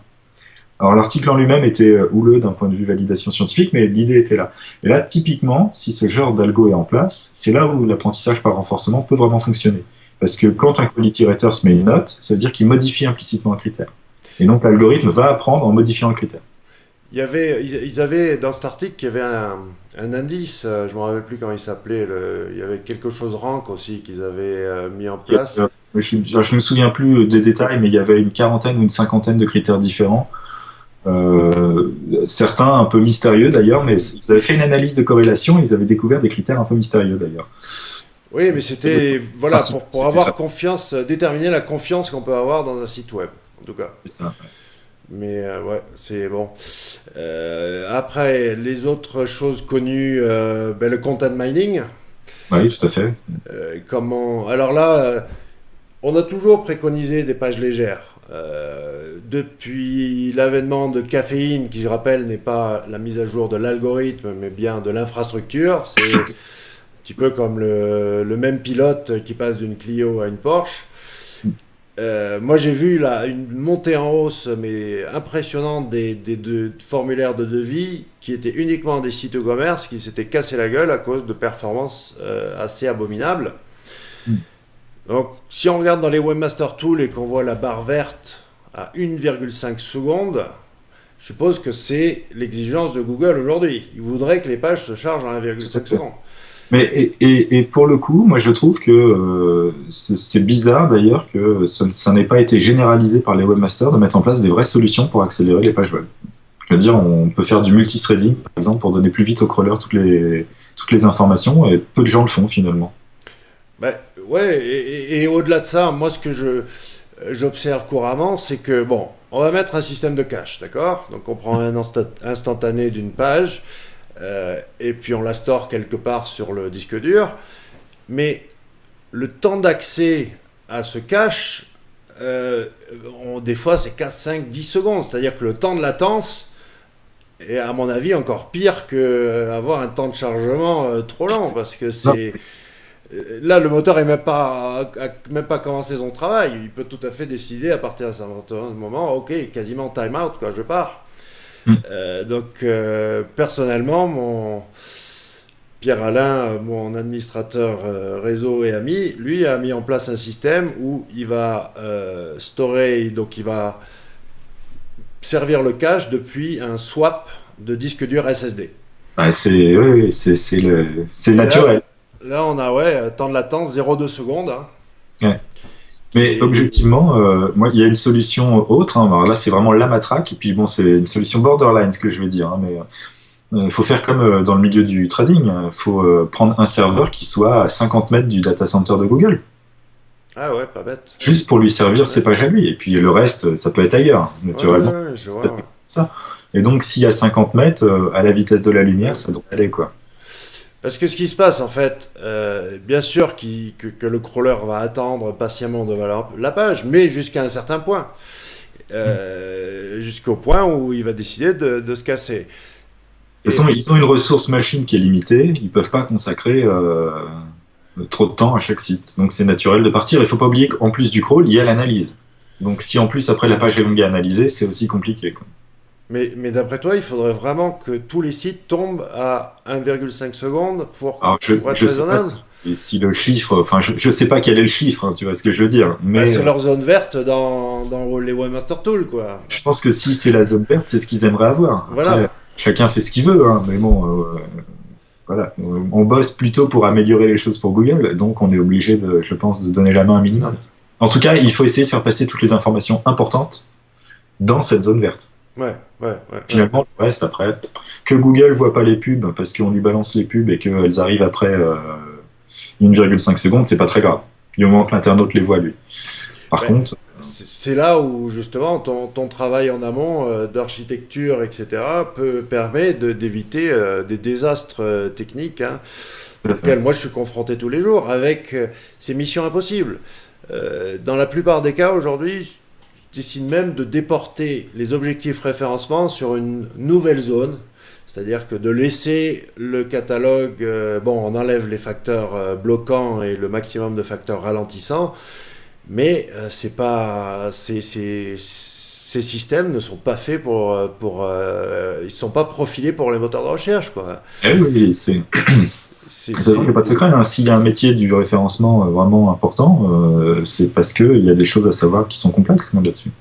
Alors l'article en lui-même était houleux d'un point de vue validation scientifique, mais l'idée était là. Et là, typiquement, si ce genre d'algo est en place, c'est là où l'apprentissage par renforcement peut vraiment fonctionner. Parce que quand un quality rater se met une note, ça veut dire qu'il modifie implicitement un critère. Et donc l'algorithme va apprendre en modifiant le critère. Ils avaient, dans cet article, il y avait un indice, je me rappelle plus comment il s'appelait, il y avait quelque chose rank aussi qu'ils avaient mis en place. Je me souviens plus des détails, mais il y avait une quarantaine ou une cinquantaine de critères différents. Certains un peu mystérieux d'ailleurs, mais ils avaient fait une analyse de corrélation et ils avaient découvert des critères un peu mystérieux d'ailleurs. Oui, mais c'était, Ah, voilà, pour c'était avoir ça. confiance, déterminer la confiance qu'on peut avoir dans un site web, en tout cas. C'est ça. Mais ouais, c'est bon. Après, les autres choses connues, le content mining. Oui, tout à fait. Comment... Alors là, on a toujours préconisé des pages légères. Depuis l'avènement de Caféine, qui je rappelle n'est pas la mise à jour de l'algorithme, mais bien de l'infrastructure, c'est un petit peu comme le même pilote qui passe d'une Clio à une Porsche. Moi j'ai vu là une montée en hausse mais impressionnante des formulaires de devis qui étaient uniquement des sites e-commerce qui s'étaient cassés la gueule à cause de performances assez abominables. Mm. Donc si on regarde dans les Webmaster Tools et qu'on voit la barre verte à 1,5 secondes, je suppose que c'est l'exigence de Google aujourd'hui. Ils voudraient que les pages se chargent en Tout à 1,5 fait. secondes. Mais et pour le coup, moi je trouve que c'est bizarre d'ailleurs que ça n'ait pas été généralisé par les webmasters de mettre en place des vraies solutions pour accélérer les pages web. Je veux dire, on peut faire du multithreading par exemple pour donner plus vite au crawler toutes les informations et peu de gens le font finalement. Ben, ouais, et au-delà de ça, moi ce que j'observe couramment, c'est que, bon, on va mettre un système de cache, d'accord? Donc on prend un instantané d'une page, et puis on la store quelque part sur le disque dur. Mais le temps d'accès à ce cache, des fois c'est 4, 5, 10 secondes. C'est-à-dire que le temps de latence est à mon avis encore pire qu'avoir un temps de chargement trop lent. Parce que c'est... Là, le moteur a même pas commencé son travail. Il peut tout à fait décider à partir d'un certain moment, ok, quasiment time out, quoi, je pars. Donc, personnellement, Pierre-Alain, mon administrateur réseau et ami, lui a mis en place un système où il va storer, donc il va servir le cache depuis un swap de disque dur SSD. Ouais, c'est naturel. Là, on a temps de latence 0,2 secondes. Hein. Ouais. Mais objectivement, moi, il y a une solution autre. Hein. Alors là, c'est vraiment la matraque. Et puis bon, c'est une solution borderline, ce que je veux dire. Hein, mais il faut faire comme dans le milieu du trading. Il faut prendre un serveur qui soit à 50 mètres du data center de Google. Ah ouais, pas bête. Juste pour lui servir ses pages à lui. Et puis le reste, ça peut être ailleurs, naturellement. Ouais, je vois. Ça. Et donc, s'il y a 50 mètres, à la vitesse de la lumière, ça doit aller, quoi. Parce que ce qui se passe, en fait, bien sûr que le crawler va attendre patiemment devant la page, mais jusqu'à un certain point. Jusqu'au point où il va décider de se casser. De toute façon, ils ont une ressource machine qui est limitée. Ils ne peuvent pas consacrer trop de temps à chaque site. Donc, c'est naturel de partir. Il ne faut pas oublier qu'en plus du crawl, il y a l'analyse. Donc, si en plus, après, la page est longue à analyser, c'est aussi compliqué, quoi. Mais d'après toi, il faudrait vraiment que tous les sites tombent à 1,5 secondes pour être raisonnable. Si le chiffre, enfin, je sais pas quel est le chiffre, hein, tu vois ce que je veux dire. Mais c'est leur zone verte dans les Webmaster Tools, quoi. Je pense que si c'est la zone verte, c'est ce qu'ils aimeraient avoir. Voilà. Après, chacun fait ce qu'il veut, hein, mais bon, voilà. On bosse plutôt pour améliorer les choses pour Google, donc on est obligé, je pense, de donner la main un minimum. En tout cas, il faut essayer de faire passer toutes les informations importantes dans cette zone verte. Ouais. Finalement, le reste, après, que Google voit pas les pubs parce qu'on lui balance les pubs et qu'elles arrivent après 1,5 secondes, c'est pas très grave. Du moment que l'internaute les voit, lui. Par contre... C'est là où, justement, ton travail en amont d'architecture, etc., permet d'éviter des désastres techniques, hein, auxquels moi je suis confronté tous les jours, avec ces missions impossibles. Dans la plupart des cas, aujourd'hui, décide même de déporter les objectifs référencement sur une nouvelle zone, c'est-à-dire que de laisser le catalogue, on enlève les facteurs bloquants et le maximum de facteurs ralentissants, mais ces systèmes ne sont pas faits ils sont pas profilés pour les moteurs de recherche, quoi. Oui, c'est pas de secret, hein. S'il y a un métier du référencement vraiment important, c'est parce qu'il y a des choses à savoir qui sont complexes là-dessus.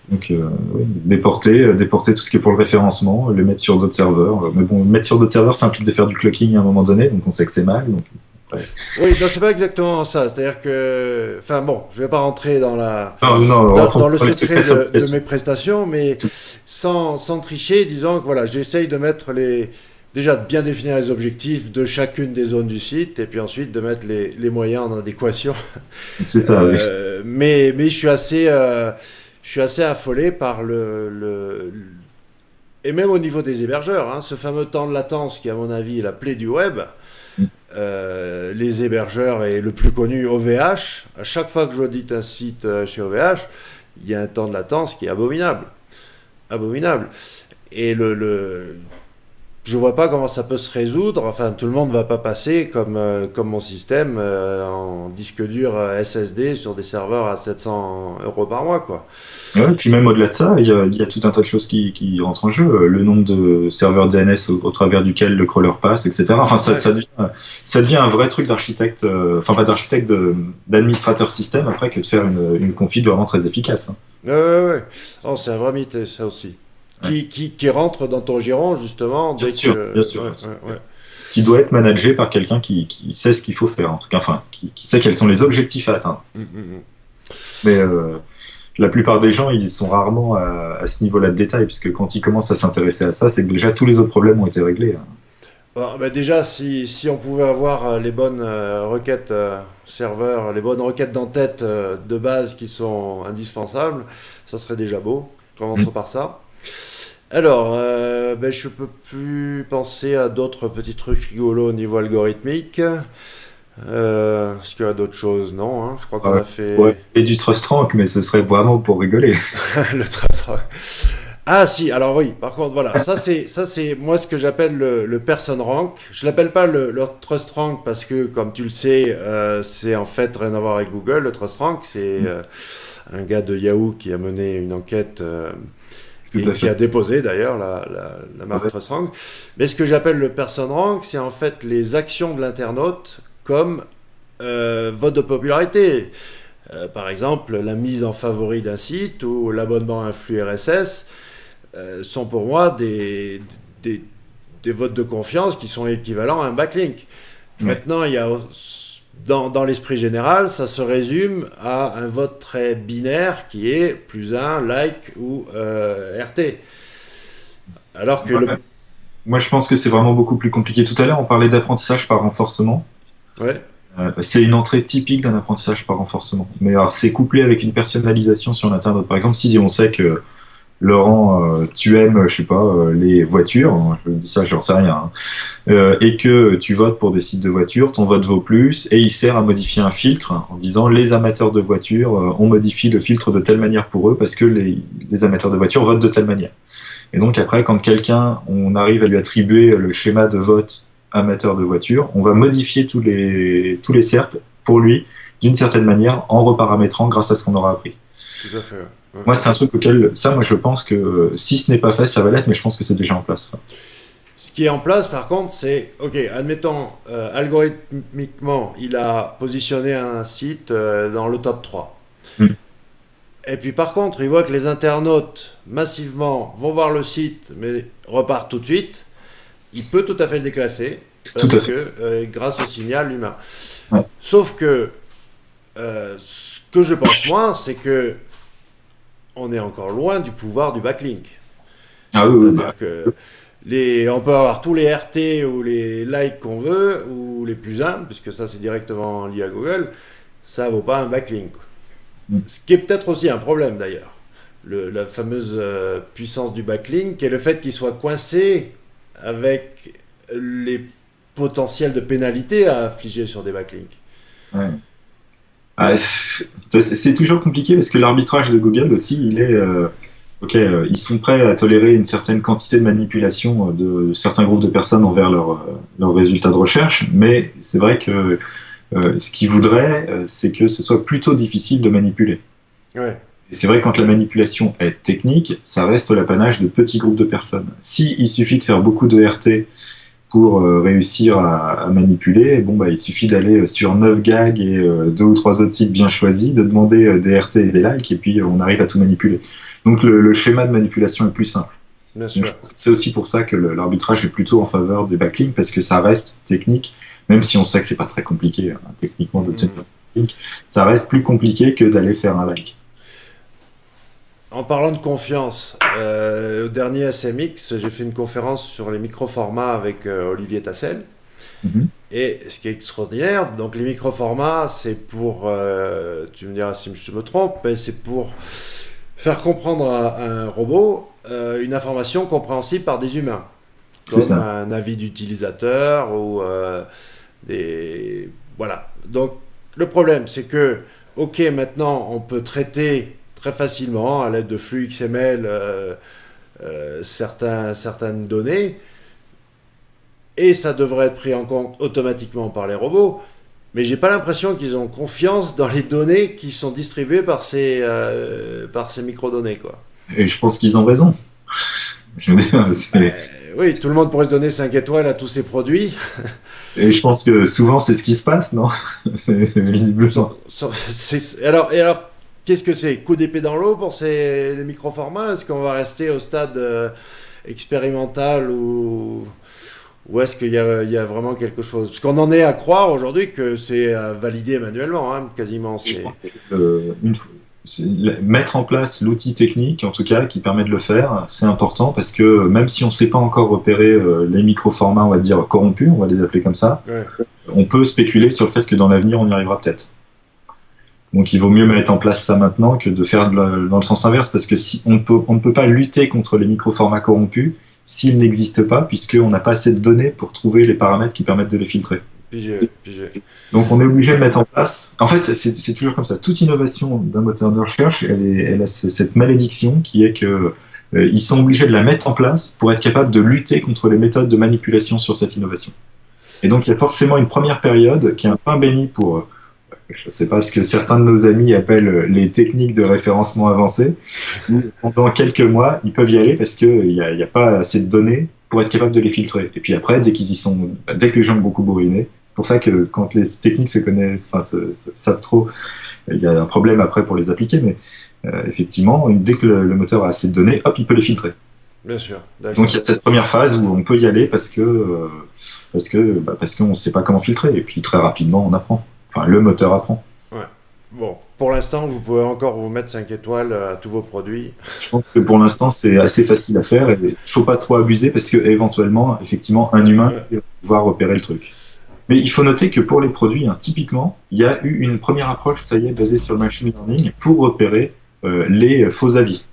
Donc, oui, déporter tout ce qui est pour le référencement, le mettre sur d'autres serveurs. Mais bon, mettre sur d'autres serveurs, ça implique de faire du clocking à un moment donné, donc on sait que c'est mal. Donc, ouais. Oui, non, c'est pas exactement ça. C'est-à-dire que, enfin bon, je vais pas rentrer dans le secret de mes prestations, mais sans tricher, disons que voilà, j'essaye de mettre déjà de bien définir les objectifs de chacune des zones du site et puis ensuite de mettre les moyens en adéquation. C'est ça, oui. Mais je suis assez affolé par et même au niveau des hébergeurs, hein, ce fameux temps de latence qui, à mon avis, est la plaie du web. Les hébergeurs, et le plus connu, OVH, à chaque fois que j'audite un site chez OVH, il y a un temps de latence qui est abominable. Et je vois pas comment ça peut se résoudre. Enfin, tout le monde va pas passer comme mon système en disque dur SSD sur des serveurs à 700 € par mois, quoi. Ouais, puis même au-delà de ça, il y a tout un tas de choses qui rentrent en jeu. Le nombre de serveurs DNS au travers duquel le crawler passe, etc. Enfin, ça devient un vrai truc d'architecte, enfin pas d'architecte, d'administrateur système après que de faire une config vraiment très efficace. Hein. Ouais. Oh, c'est un vrai mythe, ça aussi. Qui rentre dans ton giron, justement. Bien sûr. Ouais. Qui doit être managé par quelqu'un qui sait ce qu'il faut faire, en tout cas, enfin, qui sait quels sont les objectifs à atteindre. Mais la plupart des gens, ils sont rarement à ce niveau-là de détail, puisque quand ils commencent à s'intéresser à ça, c'est que déjà tous les autres problèmes ont été réglés. Hein. Bon, bah déjà, si on pouvait avoir les bonnes requêtes serveurs, les bonnes requêtes d'entête de base qui sont indispensables, ça serait déjà beau. Commençons par ça. Alors, ben, je peux plus penser à d'autres petits trucs rigolos au niveau algorithmique. Est-ce qu'il y a d'autres choses? Non, hein, je crois qu'on Euh, a ouais. fait Et du trust rank, mais ce serait vraiment pour rigoler. le traçage. Ah si, alors oui, par contre, voilà, ça c'est moi ce que j'appelle le person rank. Je l'appelle pas le trust rank parce que, comme tu le sais, c'est en fait rien à voir avec Google. Le trust rank, c'est un gars de Yahoo qui a mené une enquête Tout et à qui a fait. déposé d'ailleurs la marque Ouais. trust rank. Mais ce que j'appelle le person rank, c'est en fait les actions de l'internaute comme vote de popularité. Par exemple, la mise en favori d'un site ou l'abonnement à un flux RSS sont pour moi des, des votes de confiance qui sont équivalents à un backlink. Ouais. Maintenant, dans l'esprit général, ça se résume à un vote très binaire qui est plus un like ou RT. Alors que Ouais. Moi, je pense que c'est vraiment beaucoup plus compliqué. Tout à l'heure, on parlait d'apprentissage par renforcement. Ouais, C'est une entrée typique d'un apprentissage par renforcement. Mais alors, c'est couplé avec une personnalisation sur l'internaute. Par exemple, si on sait que Laurent, tu aimes, je sais pas, les voitures, hein, je dis ça, j'en sais rien, hein, et que tu votes pour des sites de voitures, ton vote vaut plus, et il sert à modifier un filtre en disant les amateurs de voitures, on modifie le filtre de telle manière pour eux parce que les amateurs de voitures votent de telle manière. Et donc après, quand quelqu'un, on arrive à lui attribuer le schéma de vote amateur de voiture, on va modifier tous les cercles pour lui d'une certaine manière en reparamétrant grâce à ce qu'on aura appris. tout à fait. Ouais. Ouais. Moi, c'est un truc auquel, ça, moi, je pense que si ce n'est pas fait, ça va l'être, mais je pense que c'est déjà en place. Ça. Ce qui est en place, par contre, c'est, ok, admettons, algorithmiquement, il a positionné un site dans le top 3. Mm. Et puis par contre, il voit que les internautes massivement vont voir le site, mais repartent tout de suite. Il peut tout à fait le déclasser, Tout parce à fait. que grâce au signal humain. Ouais. Sauf que ce que je pense moi, c'est que on est encore loin du pouvoir du backlink. Ah oui, oui, C'est-à-dire bah, que on peut avoir tous les RT ou les likes qu'on veut, ou les plus 1, puisque ça c'est directement lié à Google, ça vaut pas un backlink. mm. Ce qui est peut-être aussi un problème d'ailleurs. La fameuse puissance du backlink et le fait qu'il soit coincé avec les potentiels de pénalités à affliger sur des backlinks. Ouais. Ah, c'est toujours compliqué parce que l'arbitrage de Google aussi, il est, ok, ils sont prêts à tolérer une certaine quantité de manipulation de certains groupes de personnes envers leurs résultats de recherche, mais c'est vrai que ce qu'ils voudraient, c'est que ce soit plutôt difficile de manipuler. Ouais, Et c'est vrai, quand la manipulation est technique, ça reste l'apanage de petits groupes de personnes. Si il suffit de faire beaucoup de RT pour réussir à manipuler, bon, bah, il suffit d'aller sur 9 gags et deux ou trois autres sites bien choisis, de demander des RT et des likes, et puis on arrive à tout manipuler. Donc le schéma de manipulation est plus simple. bien Donc, je sûr. pense que c'est aussi pour ça que l'arbitrage est plutôt en faveur des backlinks, parce que ça reste technique, même si on sait que c'est pas très compliqué hein, techniquement d'obtenir un Mhm. backlink, ça reste plus compliqué que d'aller faire un like. En parlant de confiance, au dernier SMX, j'ai fait une conférence sur les micro-formats avec Olivier Tassel. Mhm. Et ce qui est extraordinaire, donc les micro-formats, c'est pour, tu me diras si je me trompe, mais c'est pour faire comprendre à un robot une information compréhensible par des humains, C'est comme ça. un avis d'utilisateur ou des... Voilà. Donc le problème, c'est que, ok, maintenant on peut traiter très facilement à l'aide de flux XML certaines données, et ça devrait être pris en compte automatiquement par les robots. Mais j'ai pas l'impression qu'ils ont confiance dans les données qui sont distribuées par ces microdonnées, quoi. Et je pense qu'ils ont raison. Je veux dire, Oui, tout le monde pourrait se donner 5 étoiles à tous ces produits. et je pense que souvent c'est ce qui se passe, non? C'est visiblement. Alors, qu'est-ce que c'est? Coup d'épée dans l'eau pour les micro-formats? Est-ce qu'on va rester au stade expérimental ou est-ce qu'il y a vraiment quelque chose? Parce qu'on en est à croire aujourd'hui que c'est validé manuellement, hein, quasiment. Je pense que, une fois. mettre en place l'outil technique, en tout cas, qui permet de le faire, c'est important parce que même si on ne sait pas encore repérer les micro-formats, on va dire corrompus, on va les appeler comme ça, Ouais. on peut spéculer sur le fait que dans l'avenir, on y arrivera peut-être. Donc il vaut mieux mettre en place ça maintenant que de faire dans le sens inverse, parce que si on ne peut pas lutter contre les micro-formats corrompus s'ils n'existent pas, puisqu'on n'a pas assez de données pour trouver les paramètres qui permettent de les filtrer. Pigé. Donc on est obligé de mettre en place. En fait, c'est toujours comme ça. Toute innovation d'un moteur de recherche, elle a cette malédiction qui est que ils sont obligés de la mettre en place pour être capable de lutter contre les méthodes de manipulation sur cette innovation. Et donc il y a forcément une première période qui est un pain béni pour, je ne sais pas ce que certains de nos amis appellent les techniques de référencement avancé, où pendant quelques mois, ils peuvent y aller parce qu'il n'y a pas assez de données pour être capable de les filtrer. Et puis après, dès que les gens ont beaucoup bourriné, c'est pour ça que quand les techniques se connaissent, enfin, savent trop, il y a un problème après pour les appliquer, mais effectivement, dès que le moteur a assez de données, hop, il peut les filtrer. Bien sûr, Donc il d'accord. y a cette première phase où on peut y aller parce qu'on ne sait pas comment filtrer. Et puis très rapidement, on apprend. Enfin, le moteur apprend. Ouais. Bon, pour l'instant, vous pouvez encore vous mettre 5 étoiles à tous vos produits. Je pense que pour l'instant, c'est assez facile à faire. Et il ne faut pas trop abuser parce que éventuellement, effectivement, un humain Ouais. va pouvoir repérer le truc. Mais il faut noter que pour les produits, hein, typiquement, il y a eu une première approche, ça y est, basée sur le machine learning pour repérer les faux avis.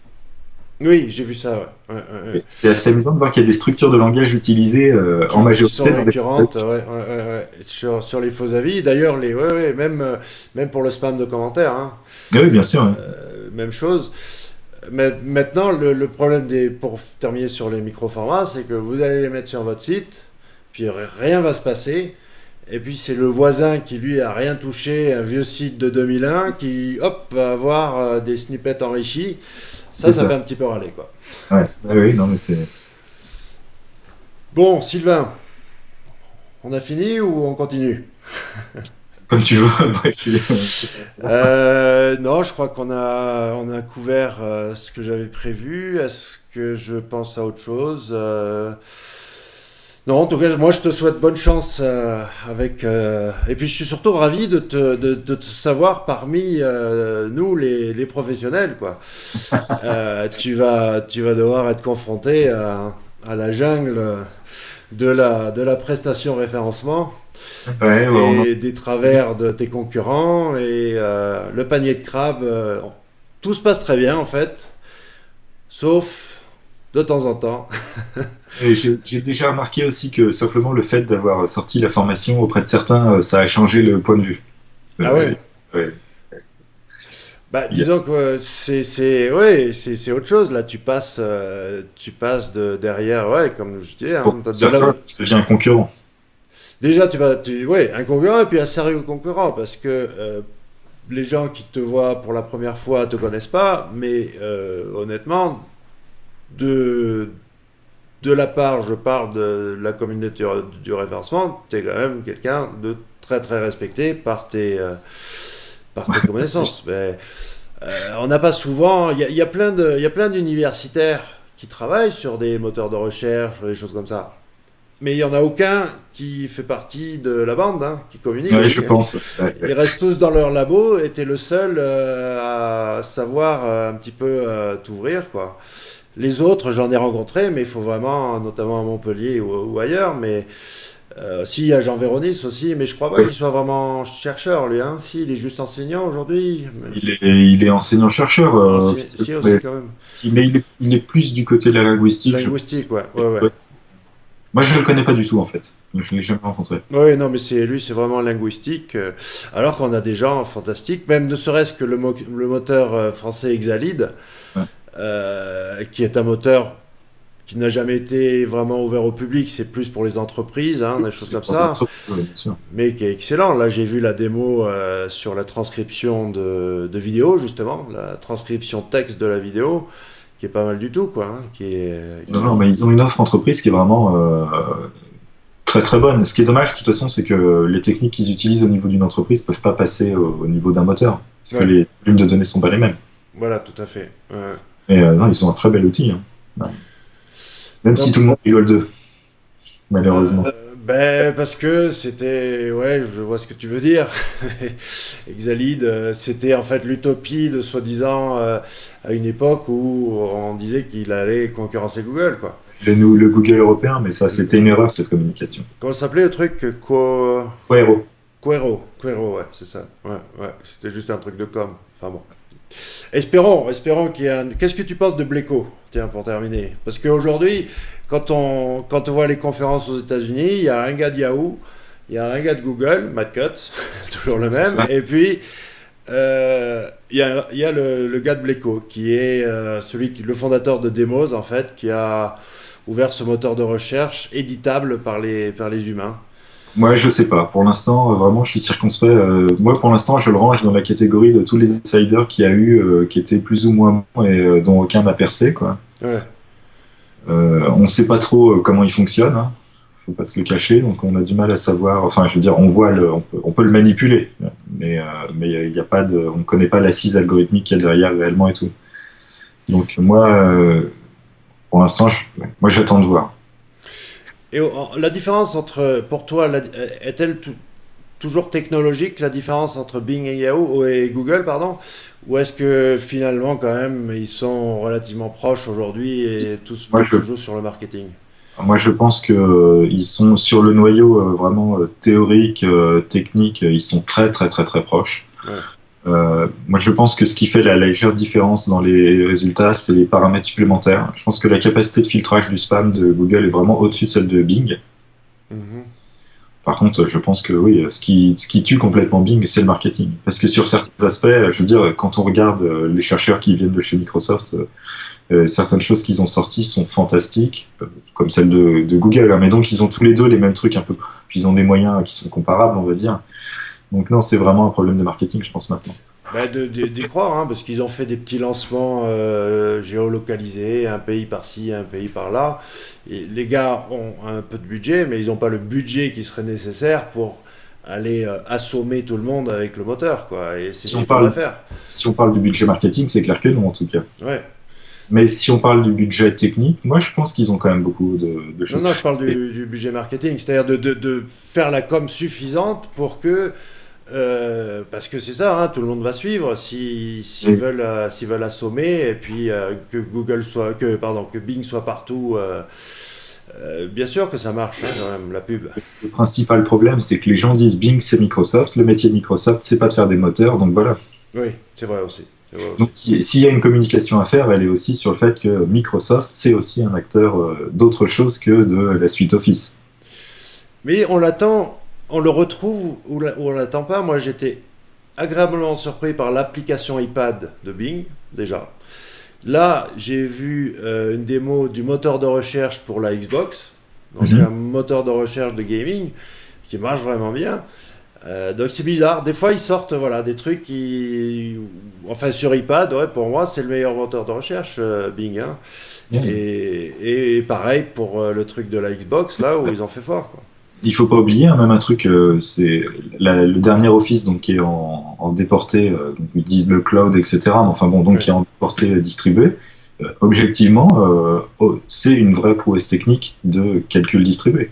Oui, j'ai vu ça, ouais. Ouais. Et c'est assez amusant de voir qu'il y a des structures de langage utilisées en Qui sont majorité dans les... récurrentes, ouais. Sur les faux avis. D'ailleurs, même pour le spam de commentaires, hein, Oui, bien sûr. Hein. même chose. Mais maintenant, le problème pour terminer sur les micro-formats, c'est que vous allez les mettre sur votre site, puis rien va se passer. Et puis c'est le voisin qui lui a rien touché, un vieux site de 2001, qui hop va avoir des snippets enrichis. C'est Ça ça. fait un petit peu râler, quoi. Ouais. Oui, non, mais c'est... Bon, Sylvain, on a fini ou on continue? Comme tu veux. Moi, Non, je crois qu'on a couvert ce que j'avais prévu. Est-ce que je pense à autre chose? Non, en tout cas, moi je te souhaite bonne chance avec. Et puis je suis surtout ravi de te savoir parmi nous, les professionnels, quoi. Tu vas devoir être confronté à la jungle de la prestation référencement Ouais, et des travers de tes concurrents et le panier de crabe. Tout se passe très bien en fait, sauf de temps en temps. et j'ai déjà remarqué aussi que simplement le fait d'avoir sorti la formation auprès de certains, ça a changé le point de vue. Ah Euh, ouais. ouais. Bah, Il y a- disons que ouais, c'est autre chose. Là, tu passes de derrière, ouais, comme je dis, hein, Pour de certains, ça devient un concurrent. déjà, ouais, un concurrent et puis un sérieux concurrent parce que les gens qui te voient pour la première fois te connaissent pas, mais honnêtement, de, de la part, je parle de la communauté du référencement, tu es quand même quelqu'un de très très respecté par tes connaissances. Mais on n'a pas souvent. Il y a plein d'universitaires qui travaillent sur des moteurs de recherche, sur des choses comme ça. Mais il n'y en a aucun qui fait partie de la bande, hein, qui communique. Ouais, je pense. Ouais, Ils ouais. restent tous dans leur labo et t'es le seul à savoir un petit peu t'ouvrir, quoi. Les autres, j'en ai rencontrés, mais il faut vraiment, notamment à Montpellier ou ailleurs, mais si, il y a Jean Véronis aussi, mais je crois pas Ouais. qu'il soit vraiment chercheur, lui, hein. Si, il est juste enseignant aujourd'hui. Il est enseignant-chercheur, Si, officiellement, aussi, quand même. mais il est plus du côté de la linguistique, je pense. Linguistique, ouais. Ouais. Moi, je ne le connais pas du tout, en fait. Je ne l'ai jamais rencontré. Oui, non, mais lui, c'est vraiment linguistique. Alors qu'on a des gens fantastiques, même ne serait-ce que le moteur français Exalid, Ouais. qui est un moteur qui n'a jamais été vraiment ouvert au public, c'est plus pour les entreprises, hein, des choses C'est comme pour ça, l'entreprise, ouais, bien sûr. mais qui est excellent. Là, j'ai vu la démo sur la transcription de vidéo, justement, la transcription texte de la vidéo, qui est pas mal du tout, quoi, hein, Non, non, mais ils ont une offre entreprise qui est vraiment très très bonne. Ce qui est dommage, de toute façon, c'est que les techniques qu'ils utilisent au niveau d'une entreprise peuvent pas passer au niveau d'un moteur, parce que Ouais, les volumes de données sont pas les mêmes. voilà, tout à fait. Ouais. Mais non, ils ont un très bel outil. Hein. Ouais. Même si Donc, tout le monde rigole d'eux, malheureusement. Ben, parce que c'était, ouais, je vois ce que tu veux dire. Exalid, c'était en fait l'utopie de soi-disant à une époque où on disait qu'il allait concurrencer Google, quoi. Le Google européen, mais ça, c'était une erreur, cette communication. Comment ça s'appelait le truc? Poirot. Quero, ouais, c'est ça. Ouais, ouais, c'était juste un truc de com. Enfin bon. Espérons qu'il y ait un... Qu'est-ce que tu penses de Bléco? Tiens, pour terminer. Parce qu'aujourd'hui, quand on voit les conférences aux États-Unis, il y a un gars de Yahoo, il y a un gars de Google, Matt Cutts, toujours le C'est même, ça. et puis il y a le gars de Bléco, qui est le fondateur de Demos, en fait, qui a ouvert ce moteur de recherche éditable par les humains. Moi, je sais pas. Pour l'instant, vraiment, je suis circonspect. Moi, pour l'instant, je le range dans la catégorie de tous les insiders qu'il y a eu, qui étaient plus ou moins bons et dont aucun n'a percé, quoi. Ouais. On ne sait pas trop comment il fonctionne, hein. Faut pas se le cacher, donc on a du mal à savoir. Enfin, je veux dire, on peut le manipuler, mais il y a pas de, on connaît pas l'assise algorithmique qu'il y a derrière réellement et tout. Donc moi, pour l'instant, moi j'attends de voir. Et la différence entre, pour toi, est-elle toujours technologique, la différence entre Bing et Yahoo et Google, pardon? Ou est-ce que finalement, quand même, ils sont relativement proches aujourd'hui et Moi tout je, se joue sur le marketing? moi je pense que ils sont sur le noyau vraiment théorique, technique, ils sont très très très très proches. Ouais. Moi, je pense que ce qui fait la légère différence dans les résultats, c'est les paramètres supplémentaires. Je pense que la capacité de filtrage du spam de Google est vraiment au-dessus de celle de Bing. Mhm. Par contre, je pense que oui, ce qui tue complètement Bing, c'est le marketing. Parce que sur certains aspects, je veux dire, quand on regarde les chercheurs qui viennent de chez Microsoft, certaines choses qu'ils ont sorties sont fantastiques, comme celle de Google, hein. Mais donc, ils ont tous les deux les mêmes trucs un peu. Puis ils ont des moyens qui sont comparables, on va dire. Donc non, c'est vraiment un problème de marketing, je pense maintenant. Bah, d'y croire, hein, parce qu'ils ont fait des petits lancements géolocalisés, un pays par-ci, un pays par-là. Et les gars ont un peu de budget, mais ils n'ont pas le budget qui serait nécessaire pour aller assommer tout le monde avec le moteur, quoi. Et c'est ce Si on qu'il faudrait parle, faire. si on parle du budget marketing, c'est clair que non, en tout cas. Ouais. Mais si on parle du budget technique, moi, je pense qu'ils ont quand même beaucoup de Non, choses. non, je parle Et du budget marketing, c'est-à-dire de faire la com suffisante pour que parce que c'est ça, hein, tout le monde va suivre et s'ils veulent assommer et puis que Bing soit partout. Bien sûr que ça marche, hein, quand même, la pub. le principal problème, c'est que les gens disent Bing, c'est Microsoft. Le métier de Microsoft, c'est pas de faire des moteurs, donc voilà. Oui, c'est vrai aussi. C'est vrai Donc, aussi. s'il y a une communication à faire, elle est aussi sur le fait que Microsoft, c'est aussi un acteur d'autre chose que de la suite Office. Mais on l'attend, on le retrouve ou on l'attend pas. Moi, j'étais agréablement surpris par l'application iPad de Bing, déjà. Là, j'ai vu une démo du moteur de recherche pour la Xbox, donc un Mhm. moteur de recherche de gaming qui marche vraiment bien. Donc c'est bizarre. Des fois, ils sortent voilà, des trucs qui. Enfin, sur iPad, ouais, pour moi, c'est le meilleur moteur de recherche, Bing, hein. Et pareil pour le truc de la Xbox, là où ils ont fait fort, quoi. Il faut pas oublier, hein, même un truc, c'est le dernier Office donc qui est en déporté, donc ils disent le cloud, etc. Mais enfin bon, donc Ouais, qui est en déporté distribué. Objectivement, c'est une vraie prouesse technique de calcul distribué.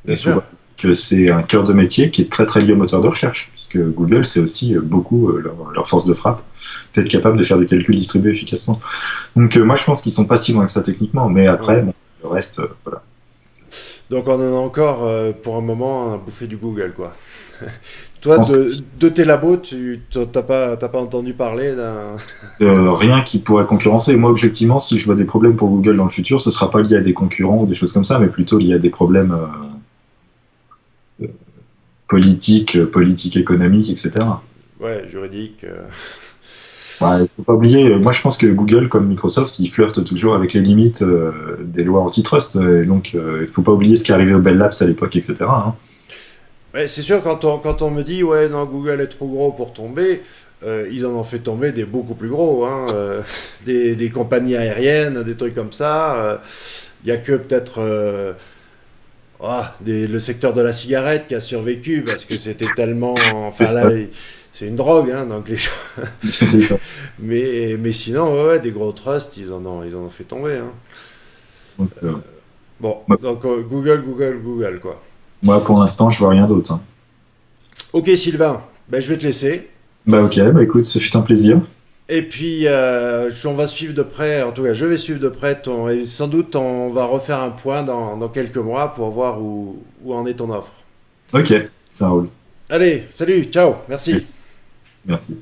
bien Il faut sûr. voir que c'est un cœur de métier qui est très très lié au moteur de recherche, puisque Google, c'est aussi beaucoup leur force de frappe, d'être capable de faire des calculs distribués efficacement. Donc moi, je pense qu'ils sont pas si loin que ça techniquement, mais Ouais. après, bon, le reste, voilà. Donc on en a encore pour un moment à bouffer du Google, quoi. Je Toi, pense que si de tes labos, tu t'as pas entendu parler d'un. rien qui pourrait concurrencer. Moi, objectivement, si je vois des problèmes pour Google dans le futur, ce sera pas lié à des concurrents ou des choses comme ça, mais plutôt lié à des problèmes politiques, politiques, économiques, etc. Ouais, juridique. Ouais, faut pas oublier, moi je pense que Google, comme Microsoft, ils flirtent toujours avec les limites des lois antitrust. Et donc, il faut pas oublier ce qui est arrivé au Bell Labs à l'époque, etc., hein. Ouais, c'est sûr, quand on me dit, ouais, non, Google est trop gros pour tomber, ils en ont fait tomber des beaucoup plus gros, hein, des compagnies aériennes, des trucs comme ça. Il y a que peut-être le secteur de la cigarette qui a survécu parce que c'était tellement. C'est Enfin là, ça. c'est une drogue, hein, donc les gens. C'est ça. Mais sinon, ouais, ouais, des gros trusts, ils en ont fait tomber, hein. Donc, Bon, ouais. donc Google, quoi. Moi, pour l'instant, je vois rien d'autre, hein. Ok Sylvain, ben, je vais te laisser. Bah ok, bah écoute, ce fut un plaisir. Et puis on va suivre de près, en tout cas je vais suivre de près et sans doute on va refaire un point dans quelques mois pour voir où en est ton offre. Ok, ça roule. Allez, salut, ciao, Salut. merci. Merci.